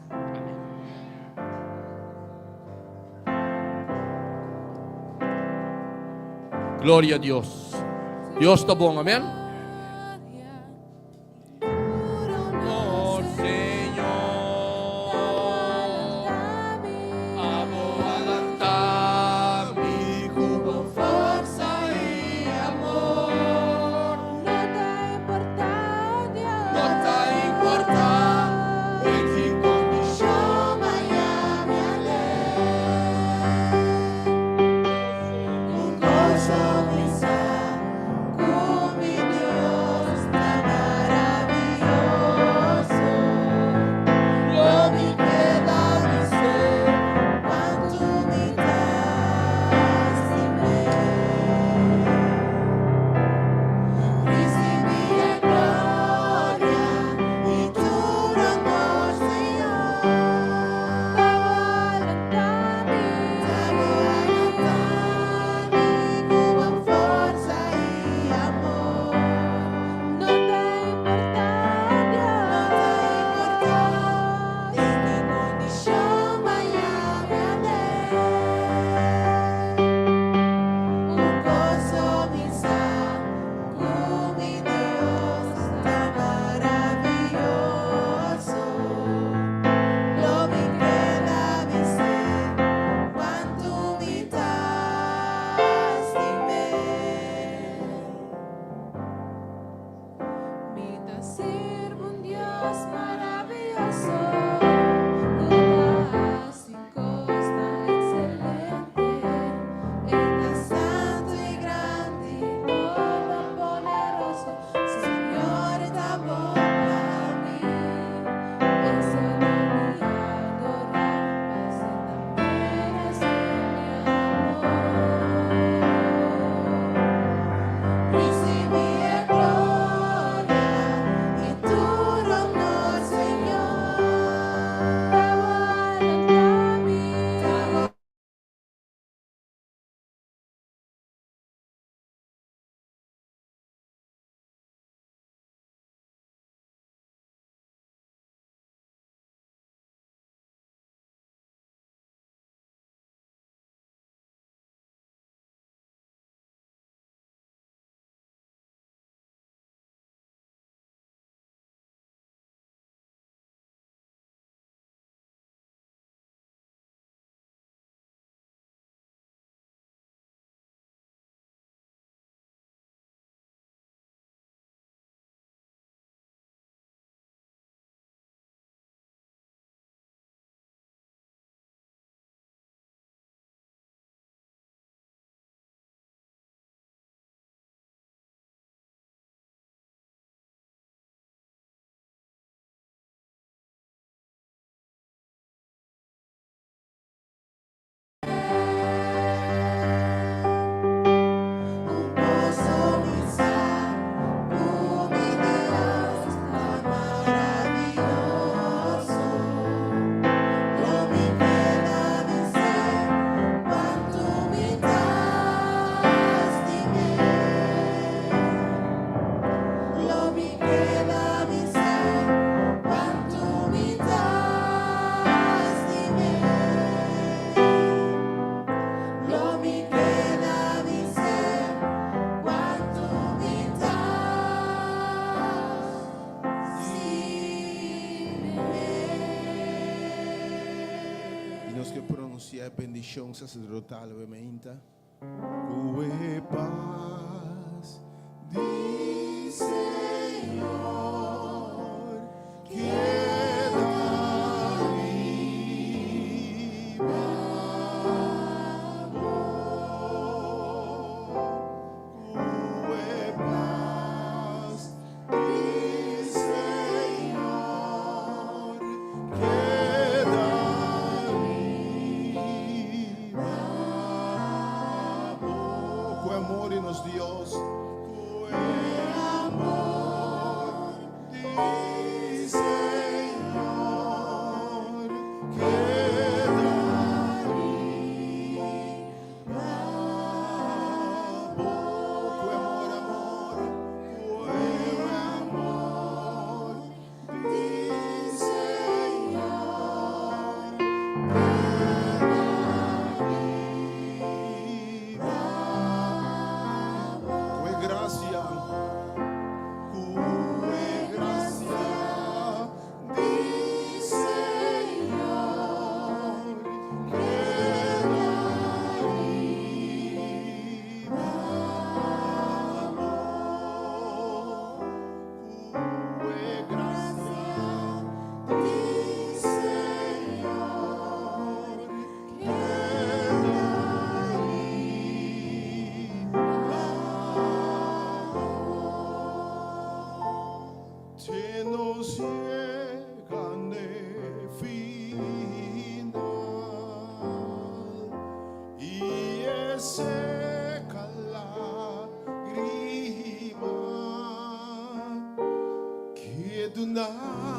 Gloria a Dios. Dios está bom, amén. Oh Señor, aguanta-me com força e amor. Não te importa em que condição amanhã me un gozo mi sa, con mi Dios tan maravilloso. Lo mi queda mi ser, cuanto mi das de me. Recibi a gloria y tu honor, Señor. Com força e amor. Não te importa, em que condição amanhã me un gozo mi sa, con mi Dios tan maravilloso. Lo mi queda mi ser, cuanto mi das de me. Me das sirvo un Dios maravilloso, fantástico, está excelente, está santo y grande, todopoderoso, Señor está bom para mí. Eso no me adorar, mas también es mi amor. Recibi a gloria y tu honor, Señor. Un gozo mi sa, con mi Dios tan maravilloso. Lo mi queda mi ser, cuanto mi das de me. Lo mi queda mi ser, cuanto mi das de me. Lo mi queda mi ser, cuanto mi das de me. E nós que pronunciar a bendição sacerdotal, obviamente. Cue paz, di Senhor, queda arriba. Cue paz, di amor-nos Dios. Amor di Señor, que seca lágrima que do nada